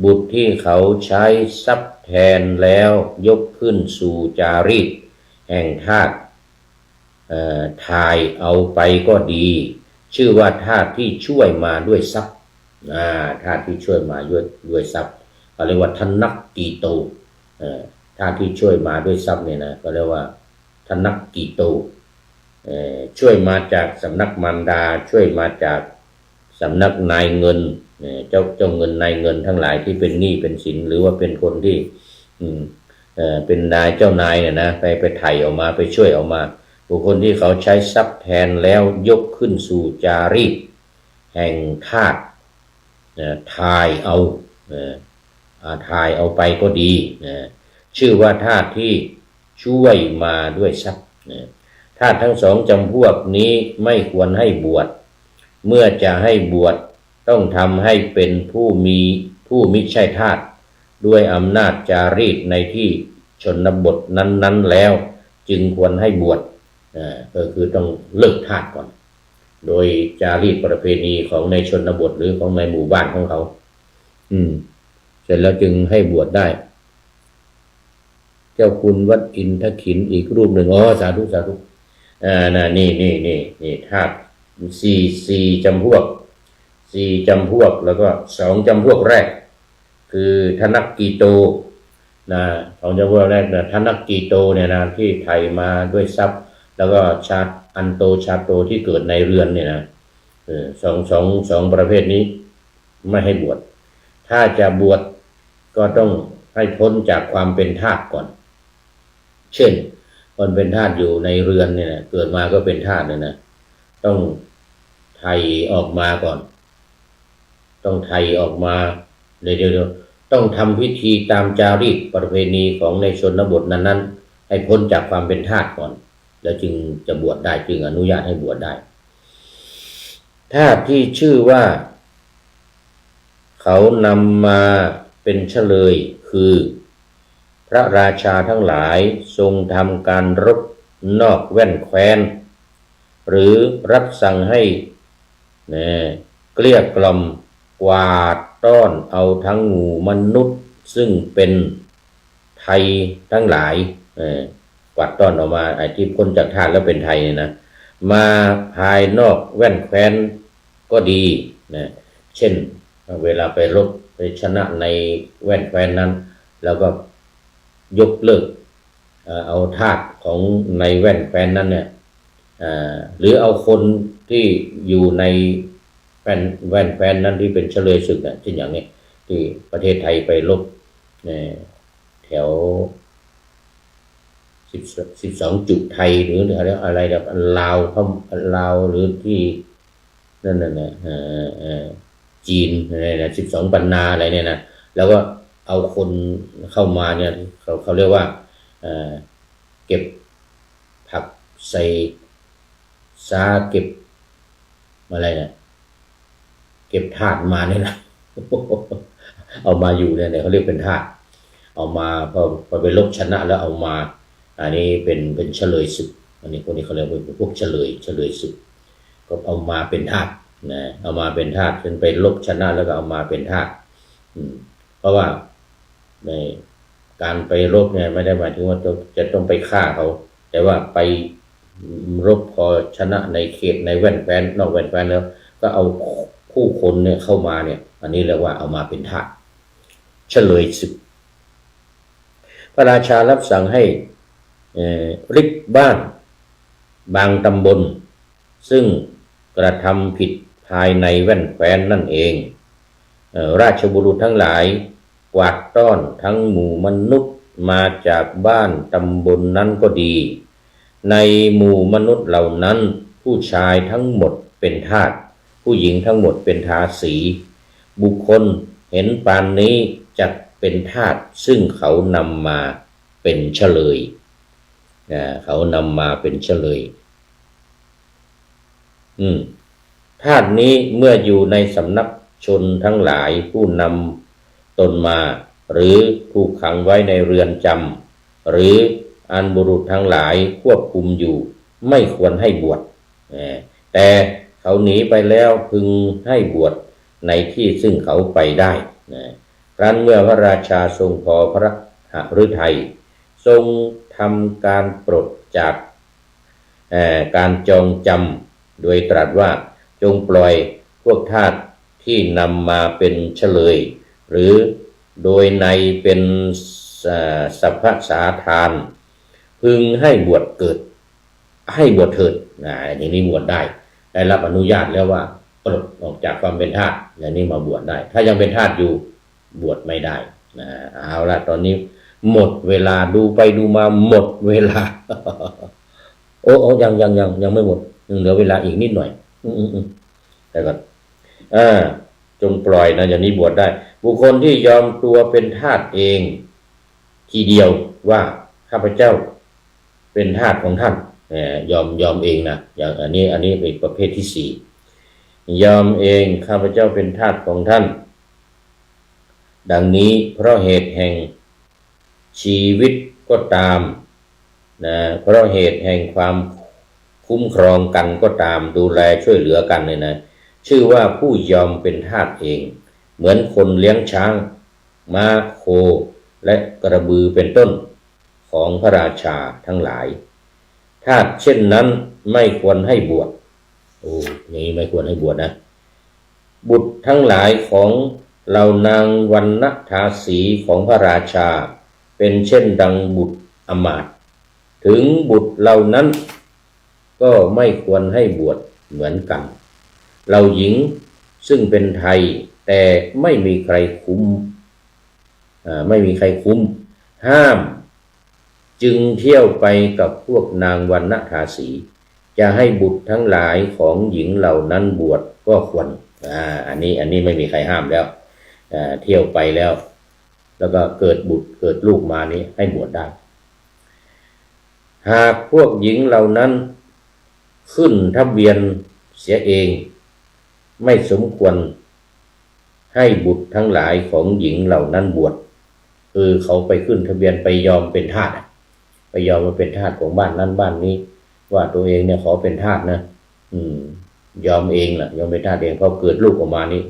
บุตรที่เขาใช้ทรัพย์แทนแล้วยกขึ้นสู่จารีตแห่งทาสถ่ายเอาไปก็ดีชื่อว่าทาสที่ช่วยมาด้วยทรัพย์ทาสที่ช่วยมาด้วยทรัพย์เขาเรียกว่าทนักกีโตทาสที่ช่วยมาด้วยทรัพย์เนี่ยนะก็เรียกว่าทนักกีโตช่วยมาจากสำนักมารดาช่วยมาจากสำนักนายเงินเจ้าเงินนายเงินทั้งหลายที่เป็นหนี้เป็นสินหรือว่าเป็นคนที่เป็นนายเจ้านายเนี่ยนะไปไถ่ออกมาไปช่วยออกมาบุคคลที่เขาใช้ทรัพย์แทนแล้วยกขึ้นสู่จารีตแห่งทาสถ่ายเอาไปก็ดีชื่อว่าทาสที่ช่วยมาด้วยทรัพย์ทาสทั้ง2 จำพวกนี้ไม่ควรให้บวชเมื่อจะให้บวช ต้องทำให้เป็นผู้มิใช่ทาสด้วยอำนาจจารีตในที่ชนบทนั้นๆแล้วจึงควรให้บวชก็คือต้องเลิกทาสก่อนโดยจารีตประเพณีของในชนบทหรือของในหมู่บ้านของเขาเสร็จแล้วจึงให้บวชได้เจ้าคุณวัดอินทขินอีกรูปหนึ่งสาธุนี่ธาตุสี่จำพวกแล้วก็2จำพวกแรกคือธนกีโตนะ2จำพวกแรกนะธนกีโตเนี่ยนะที่ไทยมาด้วยทรัพย์แล้วก็ชาโตที่เกิดในเรือนเนี่ยนะสองประเภทนี้ไม่ให้บวชถ้าจะบวชก็ต้องให้พ้นจากความเป็นทาสก่อนเช่นคนเป็นทาสอยู่ในเรือนเนี่ยนะเกิดมาก็เป็นทาสเนี่ยนะต้องไถ่ออกมาก่อนต้องไถ่ออกมาเดี๋ยวต้องทำพิธีตามจารีตประเพณีของในชนบทนั้นให้พ้นจากความเป็นทาสก่อนแล้วจึงจะบวชได้จึงอนุญาตให้บวชได้ทาสที่ชื่อว่าเขานำมาเป็นเฉลยคือพระราชาทั้งหลายทรงทำการรบนอกแว่นแคว้นหรือรับสั่งให้เกลี้ยกล่อมกวาดต้อนเอาทั้งหมู่มนุษย์ซึ่งเป็นไทยทั้งหลายกวาดต้อนออกมาไอ้ที่พ้นจากทาสแล้วเป็นไทยเนี่ยนะมาภายนอกแว่นแคว้นก็ดีนะเช่นเวลาไปรบไปชนะในแว่นแคว้นนั้นแล้วก็ยกเลิกเอาทาสของในแว่นแคว้นนั้นเนี่ยหรือเอาคนที่อยู่ในแว่นแคว้นนั้นที่เป็นเฉลยศึกเช่นอย่างนี้ที่ประเทศไทยไปรบแถว12จุดไทยหรืออะไรแบบลาวหรือที่นั่นนะจีนอะไรนะ12ปันนาอะไรเนี่ยนะแล้วก็เอาคนเข้ามาเนี่ยเขาเรียกว่าเก็บผักใส่ซาเก็บอะไรนะเก็บทาสมาเนี่ยนะเอามาอยู่เนี่ยเขาเรียกเป็นทาสเอามาพอไปรบชนะแล้วเอามาอันนี้เป็นเฉลยศึกอันนี้คนนี้เขาเรียกว่าพวกเฉลยศึกก็เอามาเป็นทาสนะเอามาเป็นทาสจนไปรบชนะแล้วก็เอามาเป็นทาสเพราะว่าในการไปรบเนี่ยไม่ได้หมายถึงว่าจะต้องไปฆ่าเขาแต่ว่าไปรบพอชนะในเขตในแว่นแคว้นนอกแว่นแคว้นแล้วก็เอาผู้คนเนี่ยเข้ามาเนี่ยอันนี้เรียกว่าเอามาเป็นทาสเฉลยศึกพระราชารับสั่งให้ริบบ้านบางตำบลซึ่งกระทำผิดภายในแว่นแคว้นนั่นเองราชบุรุษทั้งหลายกวาดต้อนทั้งหมู่มนุษย์มาจากบ้านตำบลนั้นก็ดีในหมู่มนุษย์เหล่านั้นผู้ชายทั้งหมดเป็นทาสผู้หญิงทั้งหมดเป็นทาสีบุคคลเห็นปานนี้จักเป็นทาสซึ่งเขานำมาเป็นเฉลยเขานำมาเป็นเฉลยทาสนี้เมื่ออยู่ในสำนักชนทั้งหลายผู้นำตนมาหรือถูกขังไว้ในเรือนจำหรืออันบุรุษทั้งหลายควบคุมอยู่ไม่ควรให้บวชแต่เขาหนีไปแล้วพึงให้บวชในที่ซึ่งเขาไปได้ครั้นเมื่อพระราชาทรงพอพระฤทัยทรงทำการปลดจากการจองจำโดยตรัสว่าจงปล่อยพวกทาสที่นำมาเป็นเฉลยหรือโดยในเป็นสัพพสาทานพึงให้บวชเถิดอย่างนี้บวชได้รับอนุญาตแล้วว่าปลดออกจากความเป็นทาสอย่างนี้มาบวชได้ถ้ายังเป็นทาสอยู่บวชไม่ได้เอาละตอนนี้หมดเวลาดูไปดูมาหมดเวลาโอ้ยังไม่หมดเหลือเวลาอีกนิดหน่อยแต่ก่อนจงปล่อยนะอย่างนี้บวชได้บุคคลที่ยอมตัวเป็นทาสเองทีเดียวว่าข้าพเจ้าเป็นทาสของท่านยอมเองนะอย่างอันนี้เป็นประเภทที่4 ยอมเองข้าพเจ้าเป็นทาสของท่านดังนี้เพราะเหตุแห่งชีวิตก็ตามนะเพราะเหตุแห่งความคุ้มครองกันก็ตามดูแลช่วยเหลือกันเนี่ยนะชื่อว่าผู้ยอมเป็นทาสเองเหมือนคนเลี้ยงช้างม้าโคและกระบือเป็นต้นของพระราชาทั้งหลายทาสเช่นนั้นไม่ควรให้บวชโอ้อย่างนี้ไม่ควรให้บวชนะบุตรทั้งหลายของเหล่านางวรรณทาสีของพระราชาเป็นเช่นดังบุตรอมาตย์ถึงบุตรเหล่านั้นก็ไม่ควรให้บวชเหมือนกันเหล่าหญิงซึ่งเป็นไทยแต่ไม่มีใครคุ้มห้ามจึงเที่ยวไปกับพวกนางวรรณทาสีจะให้บุตรทั้งหลายของหญิงเหล่านั้นบวชก็ควรอันนี้ไม่มีใครห้ามแล้วเที่ยวไปแล้วก็เกิดบุตรเกิดลูกมานี้ให้บวชได้หากพวกหญิงเหล่านั้นขึ้นทะเบียนเสียเองไม่สมควรให้บุตรทั้งหลายของหญิงเหล่านั้นบวชคือเขาไปขึ้นทะเบียนไปยอมเป็นทาสไปยอมมาเป็นทาสของบ้านนั้นบ้านนี้ว่าตัวเองเนี่ยขอเป็นทาสนะยอมเองล่ะยอมเป็นทาสเองพอเกิดลูกออกมานี้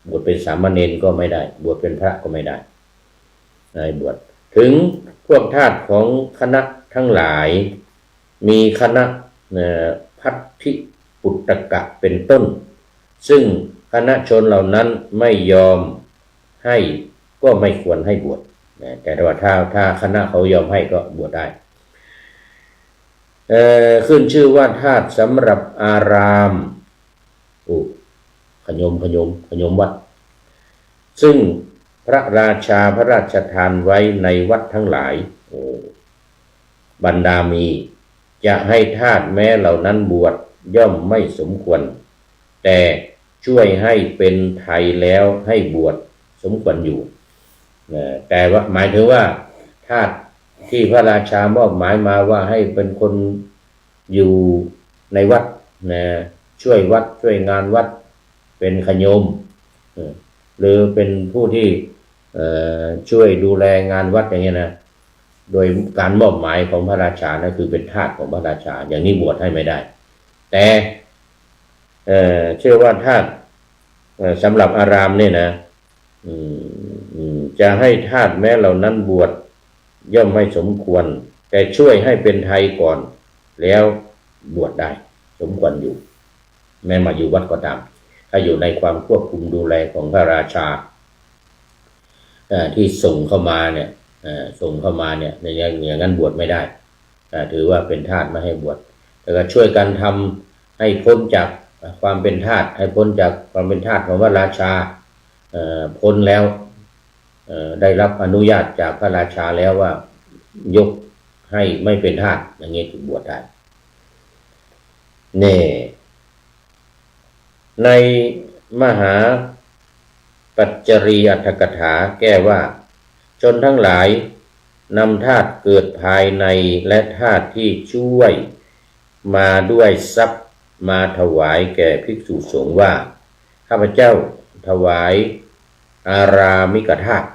บวชเป็นสามเณรก็ไม่ได้บวชเป็นพระก็ไม่ได้บวชถึงพวกทาสของคณะทั้งหลายมีคณะพัทธิปุตตกะเป็นต้นซึ่งคณะชนเหล่านั้นไม่ยอมให้ก็ไม่ควรให้บวชแต่ว่าถ้าคณะเขายอมให้ก็บวชได้ขึ้นชื่อว่าทาสสำหรับอารามขยมวัดซึ่งพระราชาพระราชทานไว้ในวัดทั้งหลายบรรดามีจะให้ทาสแม้เหล่านั้นบวชย่อมไม่สมควรแต่ช่วยให้เป็นไทยแล้วให้บวชสมควรอยู่แต่ว่าหมายถึงว่าทาสที่พระราชามอบหมายมาว่าให้เป็นคนอยู่ในวัดช่วยวัดช่วยงานวัดเป็นขยมหรือเป็นผู้ที่ช่วยดูแลงานวัดอย่างนี้นะโดยการมอบหมายของพระราชานะคือเป็นทาสของพระราชาอย่างนี้บวชให้ไม่ได้แต่เชื่อว่าทาสสำหรับอารามเนี่ยนะจะให้ทาสแม้เหล่านั้นบวชย่อมไม่สมควรแต่ช่วยให้เป็นไทยก่อนแล้วบวชได้สมควรอยู่แม้มาอยู่วัดก็ตามถ้าอยู่ในความควบคุมดูแลของพระราชาที่ส่งเข้ามาเนี่ยอย่างนั้นบวชไม่ได้ถือว่าเป็นทาสไม่ให้บวชแต่ก็ช่วยกันทำให้พ้นจากความเป็นทาสให้พ้นจากความเป็นทาสของพระราชาพ้นแล้วได้รับอนุญาตจากพระราชาแล้วว่ายกให้ไม่เป็นทาสอย่างนี้ถึงบวชได้ในมหาปัจจรีอรรถกถาแก้ว่าชนทั้งหลายนำทาสเกิดภายในและทาสที่ช่วยมาด้วยทรัพย์มาถวายแก่ภิกษุสงฆ์ว่าข้าพเจ้าถวายอารามิกธาตุ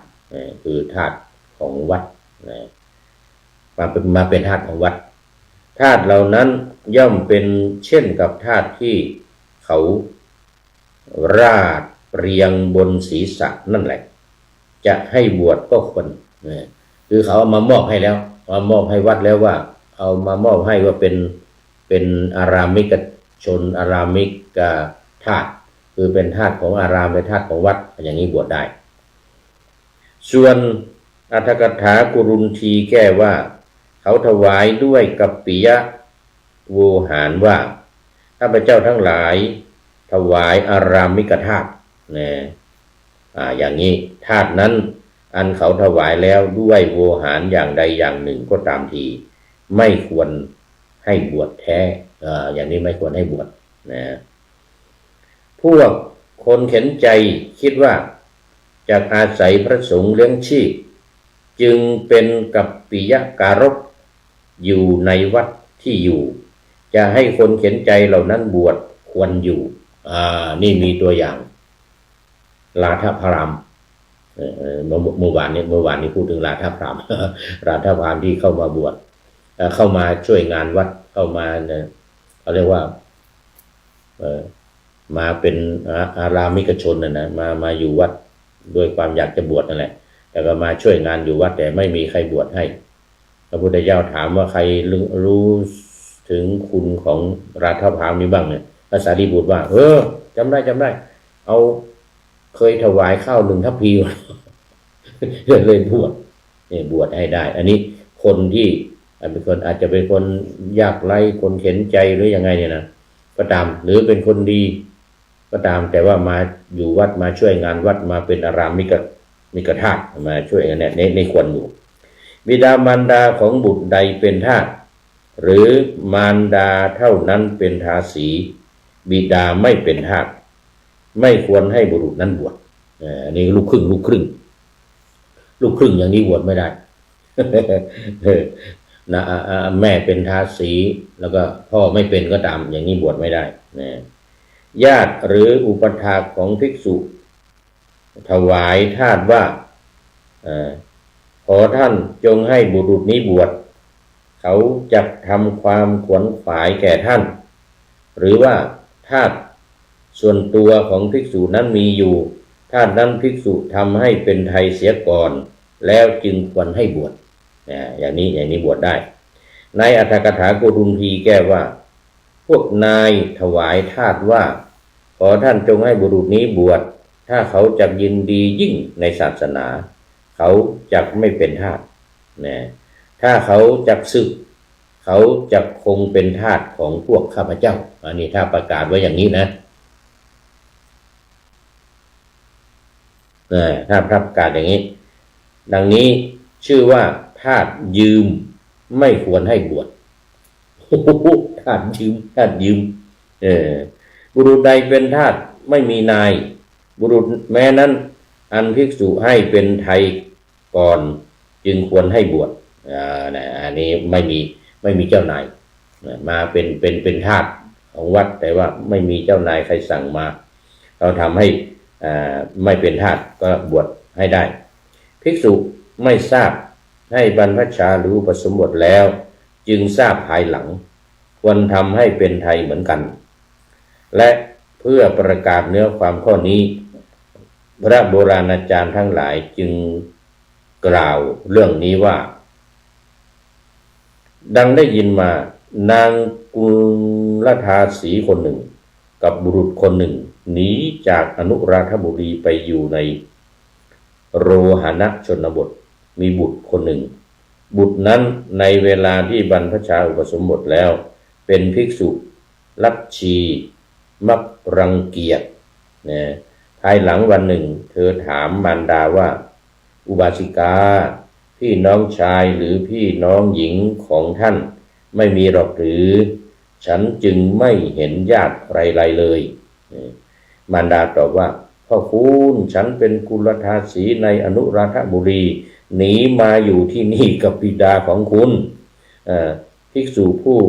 คือธาตุของวัดมาเป็นธาตุของวัดธาตุเหล่านั้นย่อมเป็นเช่นกับธาตุที่เขาราดเรียงบนศีรษะนั่นแหละจะให้บวชก็ควรคือเขาเอามามอบให้แล้วมามอบให้วัดแล้วว่าเอามามอบให้ว่าเป็นอารามิกชนอารามิกธาตุคือเป็นธาตุของอารามเป็นธาตุของวัดอย่างนี้บวชได้ส่วนอรรถกถากุรุนทีแก้ว่าเขาถวายด้วยกัปปิยะโวหารว่าข้าพเจ้าทั้งหลายถวายอารามิกธาตุอย่างนี้ธาตุนั้นอันเขาถวายแล้วด้วยโวหารอย่างใดอย่างหนึ่งก็ตามทีไม่ควรให้บวชแท้อย่างนี้ไม่ควรให้บวชพวกคนเข็นใจคิดว่าจากอาศัยพระสงฆ์เลี้ยงชีพจึงเป็นกัปปิยการกอยู่ในวัดที่อยู่จะให้คนเข็นใจเหล่านั้นบวชควรอยู่ นี่มีตัวอย่างราธพรามเมื่อวานนี้พูดถึงราธพราม ราธพรามที่เข้ามาบวชเข้ามาช่วยงานวัดเข้ามาเนี่ยเขาเรียกว่ามาเป็นอารามิกชนนะมาอยู่วัดด้วยความอยากจะบวชนั่นแหละแต่ก็มาช่วยงานอยู่วัดแต่ไม่มีใครบวชให้พระพุทธเจ้าถามว่าใครรู้ถึงคุณของราธพรามนี้บ้างเนี่ยพระสารีบุตรว่าจำได้เอาเคยถวายข้าว1 ทัพพีเลยบวชเนี่ยบวชให้ได้อันนี้คนที่เป็นคนอาจจะเป็นคนยากไร้คนเข็นใจหรือยังไงเนี่ยนะก็ตามหรือเป็นคนดีก็ตามแต่ว่ามาอยู่วัดมาช่วยงานวัดมาเป็นอารามมิกธาตุมาช่วยกันเนี่ยในควรอยู่บิดามารดาของบุตรใดเป็นทาสหรือมารดาเท่านั้นเป็นทาสีบิดาไม่เป็นทาสไม่ควรให้บุรุษนั้นบวชนี่ลูกครึ่งอย่างนี้บวชไม่ได้ นะแม่เป็นทาสีแล้วก็พ่อไม่เป็นก็ตามอย่างนี้บวชไม่ได้นะญาติหรืออุปถากของภิกษุถวายทาสว่าขอท่านจงให้บุรุษนี้บวชเขาจะทำความขวนขวายแก่ท่านหรือว่าทาสส่วนตัวของภิกษุนั้นมีอยู่ทาสนั้นภิกษุทำให้เป็นไทยเสียก่อนแล้วจึงควรให้บวชอย่างนี้บวชได้ในอัตถกถาโกฏุมพีแก้ว่าพวกนายถวายทาสว่าขอท่านจงให้บุรุษนี้บวชถ้าเขาจักยินดียิ่งในศาสนาเขาจักไม่เป็นทาสถ้าเขาจักศึกเขาจักคงเป็นทาสของพวกข้าพเจ้าอันนี้ถ้าประกาศไว้อย่างนี้นะถ้าประกาศอย่างนี้ดังนี้ชื่อว่าทาสยืมไม่ควรให้บวชทาสยืมบุรุษใดเป็นทาสไม่มีนายบุรุษแม้นั้นอันภิกษุให้เป็นไทยก่อนจึงควรให้บวชอันนี้ไม่มีเจ้านายมาเป็นทาสของวัดแต่ว่าไม่มีเจ้านายใครสั่งมาเราทำให้ไม่เป็นทาสก็บวชให้ได้ภิกษุไม่ทราบให้บรรพชาหรืออุปสมบทแล้วจึงทราบภายหลังควรทำให้เป็นไทยเหมือนกันและเพื่อประกาศเนื้อความข้อนี้พระโบราณอาจารย์ทั้งหลายจึงกล่าวเรื่องนี้ว่าดังได้ยินมานางกุลธาสีคนหนึ่งกับบุรุษคนหนึ่งหนีจากอนุราธบุรีไปอยู่ในโรหณชนบทมีบุตรคนหนึ่งบุตรนั้นในเวลาที่บรรพชาอุปสมบทแล้วเป็นภิกษุลัทธีมักรังเกียจภายหลังวันหนึ่งเธอถามมารดาว่าอุบาสิกาพี่น้องชายหรือพี่น้องหญิงของท่านไม่มีหรอกหรือฉันจึงไม่เห็นญาติไรเลยมารดาตอบว่าพ่อคุณฉันเป็นกุลธาสีในอนุราธบุรีหนีมาอยู่ที่นี่กับบิดาของคุณภิกษุผู้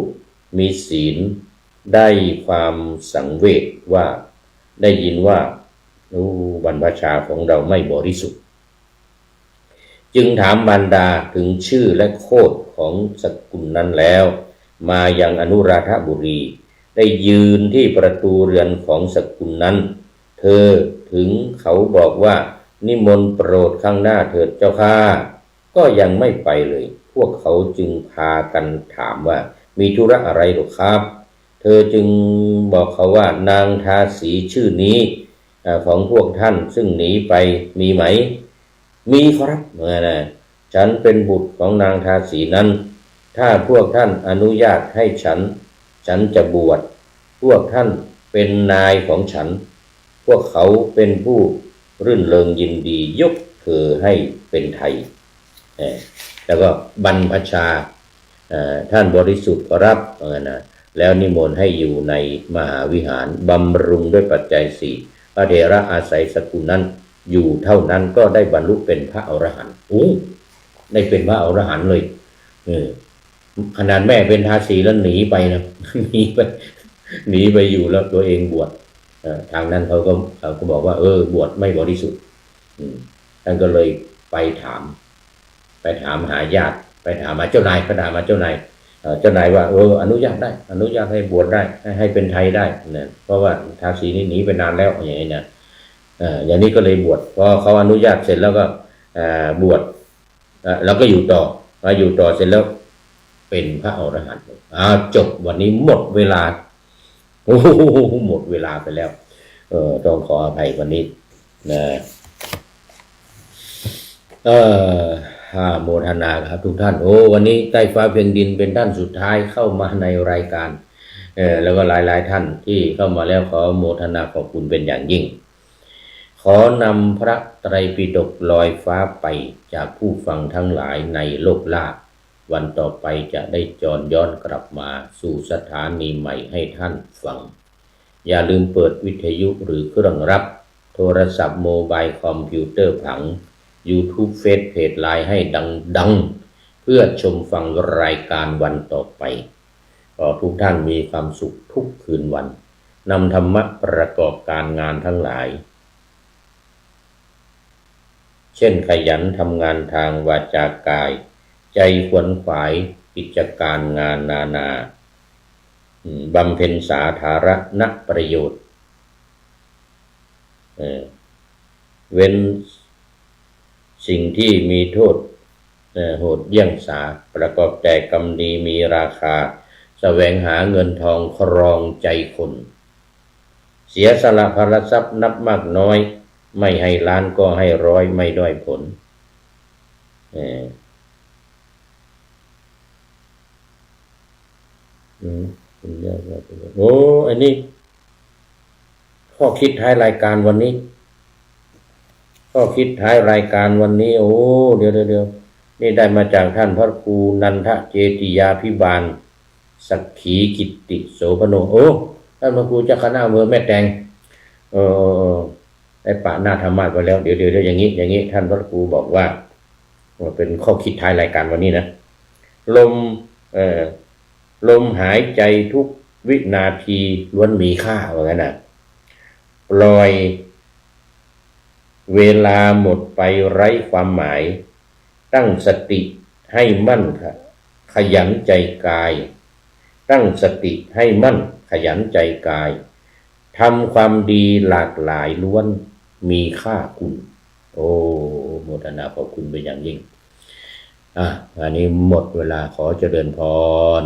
มีศีลได้ความสังเวชว่าได้ยินว่าบรรพชาของเราไม่บริสุทธิ์จึงถามมารดาถึงชื่อและโคดของสกุลนั้นแล้วมายังอนุราธบุรีได้ยืนที่ประตูเรือนของสกุลนั้นเธอถึงเขาบอกว่านิมนต์โปรดข้างหน้าเถิดเจ้าข้าก็ยังไม่ไปเลยพวกเขาจึงพากันถามว่ามีธุระอะไรหรอครับเธอจึงบอกเขาว่านางทาสีชื่อนี้ของพวกท่านซึ่งหนีไปมีไหมมีครับฉันเป็นบุตรของนางทาสีนั้นถ้าพวกท่านอนุญาตให้ฉันจะบวชพวกท่านเป็นนายของฉันพวกเขาเป็นผู้รื่นเริงยินดียกเธอให้เป็นไทยแล้วก็บรรพชาท่านบริสุทธิ์รับแล้วนิมนต์ให้อยู่ในมหาวิหารบำรุงด้วยปัจจัยสี่พระเถระอาศัยสกุลนั้นอยู่เท่านั้นก็ได้บรรลุเป็นพระอรหันต์ได้เป็นพระอรหันต์เลยขนาดแม่เป็นทาสีแล้วหนีไปนะหนีไปอยู่แล้วตัวเองบวช ทางนั้นเขาก็บอกว่าบวชไม่บริสุทธิ์ท่านก็เลยไปถามหาญาติไปถามหาเจ้านายก็ถามหาเจ้านายเจ้านายว่าอนุญาตได้อนุญาตให้บวชได้ให้เป็นไทยได้นะเพราะว่าทาสีนี่หนีไปนานแล้วอย่างนี้นะอย่างนี้ก็เลยบวชพอเขาอนุญาตเสร็จแล้วก็บวชแล้วก็อยู่ต่อมาอยู่ต่อเสร็จแล้วเป็นพระอรหันต์จบวันนี้หมดเวลาโอ้โหหมดเวลาไปแล้วต้องขออภัยวันนี้นะโมทนาครับทุกท่านวันนี้ใต้ฟ้าเพียงดินเป็นท่านสุดท้ายเข้ามาในรายการแล้วก็หลายท่านที่เข้ามาแล้วขอโมทนาขอบคุณเป็นอย่างยิ่งขอนำพระไตรปิฎกลอยฟ้าไปจากผู้ฟังทั้งหลายในโลกล่าวันต่อไปจะได้จรย้อนกลับมาสู่สถานีใหม่ให้ท่านฟังอย่าลืมเปิดวิทยุหรือเครื่องรับโทรศัพท์โมบายคอมพิวเตอร์ผัง YouTube เฟซเพจไลน์ให้ดังเพื่อชมฟังรายการวันต่อไปขอทุกท่านมีความสุขทุกคืนวันนำธรรมะประกอบการงานทั้งหลายเช่นขยันทำงานทางวาจากายใจขวนขวายกิจการงานนาบำเพ็ญสาธารณประโยชน์เว้นสิ่งที่มีโทษโหดเยี่ยงสาประกอบแต่กรรมดีมีราคาแสวงหาเงินทองครองใจคนเสียสละพลทรัพย์นับมากน้อยไม่ให้ล้านก็ให้ร้อยไม่ด้อยผลอันนี้ข้อคิดท้ายรายการวันนี้ข้อคิดท้ายรายการวันนี้เดี๋ยวนี่ได้มาจากท่านพระครูนันทเจติยาภิบาลสักขีกิตติโสพโนท่านพระครูเจ้าคณะอำเภอแม่แตงได้ปะหน้าธรรมะไปแล้วเดี๋ยวอย่างนี้ท่านพระครูบอกว่าเป็นข้อคิดท้ายรายการวันนี้นะลมหายใจทุกวินาทีล้วนมีค่าว่างั้นนะปล่อยเวลาหมดไปไร้ความหมายตั้งสติให้มั่นค่ะขยันใจกายตั้งสติให้มั่นขยันใจกายทำความดีหลากหลายล้วนมีค่าคุณโมทนาขอบคุณเป็นอย่างยิ่งอันนี้หมดเวลาขอเจริญพร